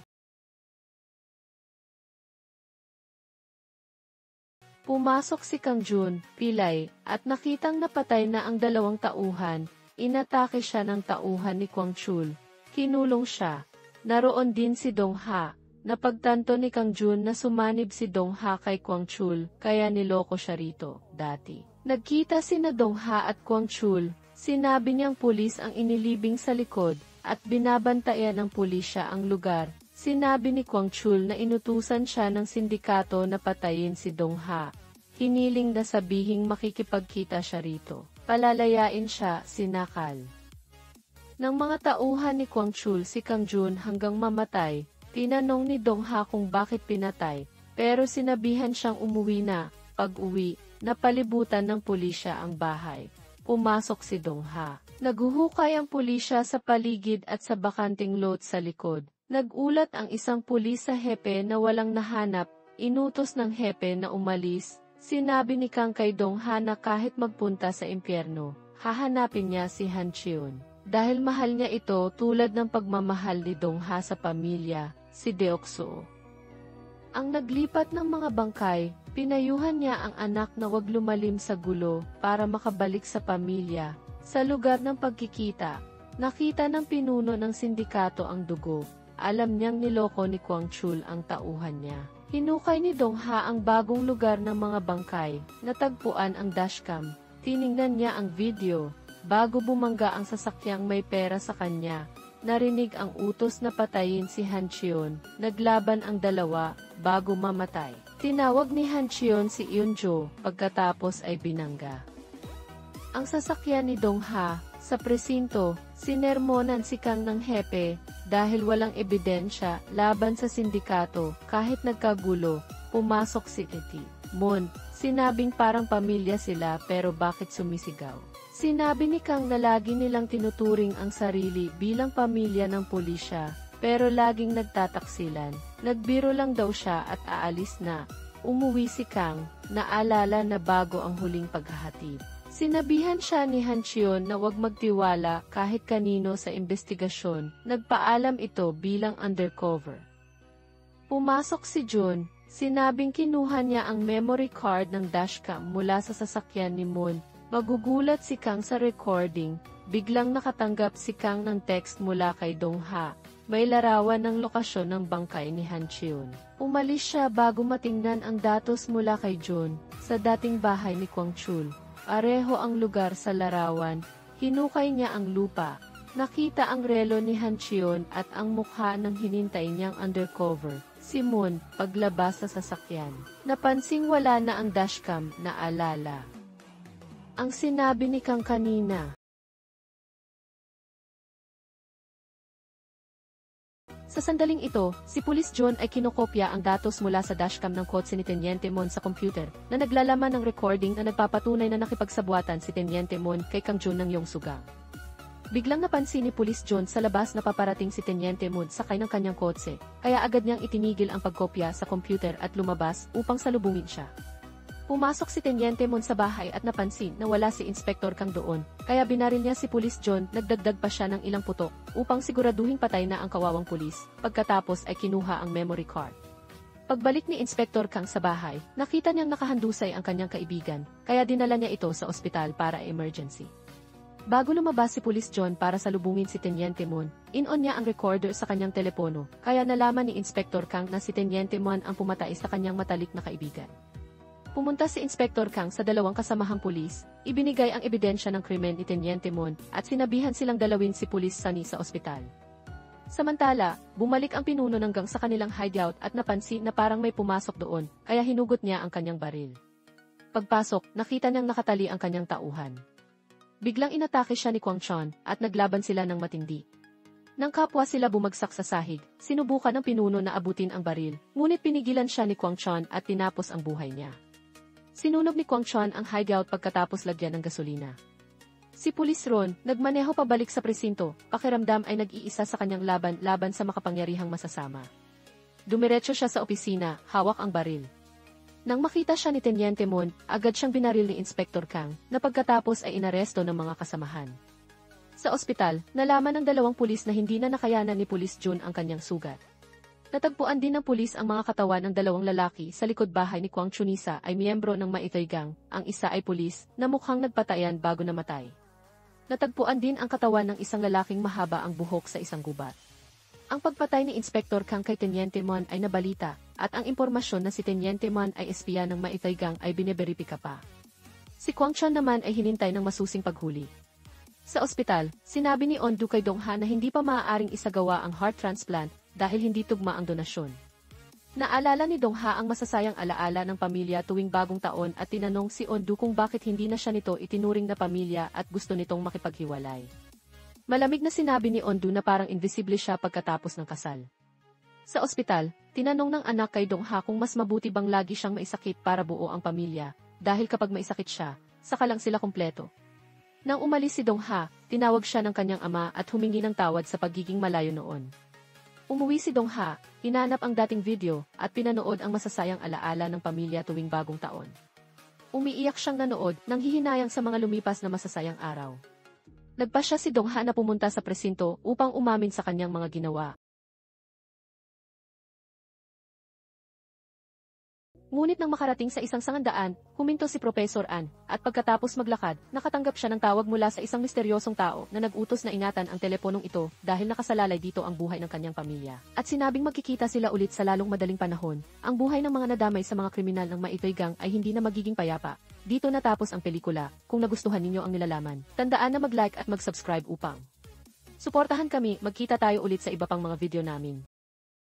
S1: Pumasok si Kang-jun, pilay, at nakitang napatay na ang dalawang tauhan. Inatake siya ng tauhan ni Kwang-chul. Kinulong siya. Naroon din si Dong-ha. Napagtanto ni Kang-jun na sumanib si Dong-ha kay Kwang-chul, kaya niloko siya rito, dati. Nagkita sina Dong-ha at Kwang-chul, sinabi niyang pulis ang inilibing sa likod, at binabantayan ng pulisya ang lugar. Sinabi ni Kwang-chul na inutusan siya ng sindikato na patayin si Dong-ha. Hiniling na sabihing makikipagkita siya rito. Palalayain siya, sinakal ng mga tauhan ni Kwang-chul si Kang-jun hanggang mamatay. Tinanong ni Dong-ha kung bakit pinatay, pero sinabihan siyang umuwi na. Pag-uwi, napalibutan ng pulisya ang bahay. Pumasok si Dong-ha. Naguhukay ang pulisya sa paligid at sa bakanting lot sa likod. Nagulat ang isang pulis sa hepe na walang nahanap. Inutos ng hepe na umalis. Sinabi ni Kang kay Dong-ha na kahit magpunta sa impyerno, hahanapin niya si Han Cheon. Dahil mahal niya ito tulad ng pagmamahal ni Dong-ha sa pamilya, si Deok-soo. Ang naglipat ng mga bangkay, pinayuhan niya ang anak na wag lumalim sa gulo para makabalik sa pamilya. Sa lugar ng pagkikita, Nakita ng pinuno ng sindikato ang dugo. Alam niyang niloko ni Kwang Chul ang tauhan niya. Hinukay ni Dong-ha ang bagong lugar ng mga bangkay. Natagpuan ang dashcam. Tiningnan niya ang video. Bago bumangga ang sasakyang may pera sa kanya, narinig ang utos na patayin si Han Cheon. Naglaban ang dalawa bago mamatay. Tinawag ni Han Cheon si Eun-jo, pagkatapos ay binangga ang sasakyan ni Dong-ha. Sa presinto, sinermonan si Kang ng hepe dahil walang ebidensya laban sa sindikato. Kahit nagkagulo, pumasok si Eti Mon. Sinabing parang pamilya sila pero bakit sumisigaw? Sinabi ni Kang na lagi nilang tinuturing ang sarili bilang pamilya ng pulisya, pero laging nagtataksilan. Nagbiro lang daw siya at aalis na. Umuwi si Kang, naalala na bago ang huling paghahatid. Sinabihan siya ni Han Cheon na huwag magtiwala kahit kanino sa investigasyon. Nagpaalam ito bilang undercover. Pumasok si Jun. Sinabing kinuha niya ang memory card ng dashcam mula sa sasakyan ni Moon. Magugulat si Kang sa recording. Biglang nakatanggap si Kang ng text mula kay Dong-ha. May larawan ng lokasyon ng bangkay ni Han Cheon. Umalis siya bago matingnan ang datos mula kay Jun sa dating bahay ni Kwang Chul. Pareho ang lugar sa larawan. Hinukay niya ang lupa. Nakita ang relo ni Han Cheon at ang mukha ng hinintay niyang undercover, si Moon, paglabas sa sasakyan. Napansing wala na ang dashcam, naalala ang sinabi ni Kang kanina. Sa sandaling ito, si Pulis John ay kinokopya ang datos mula sa dashcam ng kotse ni Teniente Mon sa computer, na naglalaman ng recording na nagpapatunay na nakipagsabuatan si Teniente Mon kay Kang Jun ng Yongsugang. Biglang napansin ni Pulis John sa labas na paparating si Teniente Mon sakay ng kanyang kotse, kaya agad niyang itinigil ang pagkopya sa computer at lumabas upang salubungin siya. Pumasok si Teniente Mon sa bahay at napansin na wala si Inspektor Kang doon, kaya binaril niya si Pulis John. Nagdagdag pa siya ng ilang putok upang siguraduhing patay na ang kawawang pulis, pagkatapos ay kinuha ang memory card. Pagbalik ni Inspektor Kang sa bahay, nakita niyang nakahandusay ang kanyang kaibigan, kaya dinala niya ito sa ospital para emergency. Bago lumabas si Pulis John para salubungin si Teniente Mon, in-on niya ang recorder sa kanyang telepono, kaya nalaman ni Inspektor Kang na si Teniente Mon ang pumatay sa kanyang matalik na kaibigan. Pumunta si Inspektor Kang sa dalawang kasamahang pulis, ibinigay ang ebidensya ng krimen ni Teniente Mon, at sinabihan silang dalawin si Pulis Sunny sa ospital. Samantala, bumalik ang pinuno ng gang sa kanilang hideout at napansin na parang may pumasok doon, kaya hinugot niya ang kanyang baril. Pagpasok, nakita niyang nakatali ang kanyang tauhan. Biglang inatake siya ni Kwang Chun, at naglaban sila ng matindi. Nang kapwa sila bumagsak sa sahig, sinubukan ng pinuno na abutin ang baril, ngunit pinigilan siya ni Kwang Chun at tinapos ang buhay niya. Sinunog ni Kwang Chun ang hideout pagkatapos lagyan ng gasolina. Si Pulis Ron, nagmaneho pabalik sa presinto, pakiramdam ay nag-iisa sa kanyang laban sa makapangyarihang masasama. Dumiretso siya sa opisina, hawak ang baril. Nang makita siya ni Teniente Mon, agad siyang binaril ni Inspektor Kang, na pagkatapos ay inaresto ng mga kasamahan. Sa ospital, nalaman ng dalawang pulis na hindi na nakayanan ni Pulis Jun ang kanyang sugat. Natagpuan din ng pulis ang mga katawan ng dalawang lalaki sa likod bahay ni Kwang Chunisa ay miyembro ng Maitoy Gang, ang isa ay pulis, na mukhang nagpatayan bago namatay. Natagpuan din ang katawan ng isang lalaking mahaba ang buhok sa isang gubat. Ang pagpatay ni Inspektor Kang kay Teniente Mon ay nabalita, at ang impormasyon na si Teniente Mon ay espiya ng Maitoy Gang ay bineberipika pa. Si Kwang Chun naman ay hinintay ng masusing paghuli. Sa ospital, sinabi ni Ondu kay Dong-ha na hindi pa maaaring isagawa ang heart transplant, dahil hindi tugma ang donasyon. Naalala ni Dong-ha ang masasayang alaala ng pamilya tuwing bagong taon at tinanong si Ondu kung bakit hindi na siya nito itinuring na pamilya at gusto nitong makipaghiwalay. Malamig na sinabi ni Ondu na parang invisible siya pagkatapos ng kasal. Sa ospital, tinanong ng anak kay Dong-ha kung mas mabuti bang lagi siyang maisakit para buo ang pamilya, dahil kapag maisakit siya, saka lang sila kumpleto. Nang umalis si Dong-ha, tinawag siya ng kanyang ama at humingi ng tawad sa pagiging malayo noon. Umuwi si Dong-ha, hinanap ang dating video, at pinanood ang masasayang alaala ng pamilya tuwing bagong taon. Umiiyak siyang nanood nang hihinayang sa mga lumipas na masasayang araw. Nagpasya si Dong-ha na pumunta sa presinto upang umamin sa kanyang mga ginawa. Ngunit nang makarating sa isang sangandaan, huminto si Professor Ann, at pagkatapos maglakad, nakatanggap siya ng tawag mula sa isang misteryosong tao na nag-utos na ingatan ang teleponong ito dahil nakasalalay dito ang buhay ng kanyang pamilya. At sinabing magkikita sila ulit sa lalong madaling panahon, ang buhay ng mga nadamay sa mga kriminal ng Maitoy Gang ay hindi na magiging payapa. Dito natapos ang pelikula. Kung nagustuhan ninyo ang nilalaman, tandaan na mag-like at mag-subscribe upang suportahan kami. Magkita tayo ulit sa iba pang mga video namin.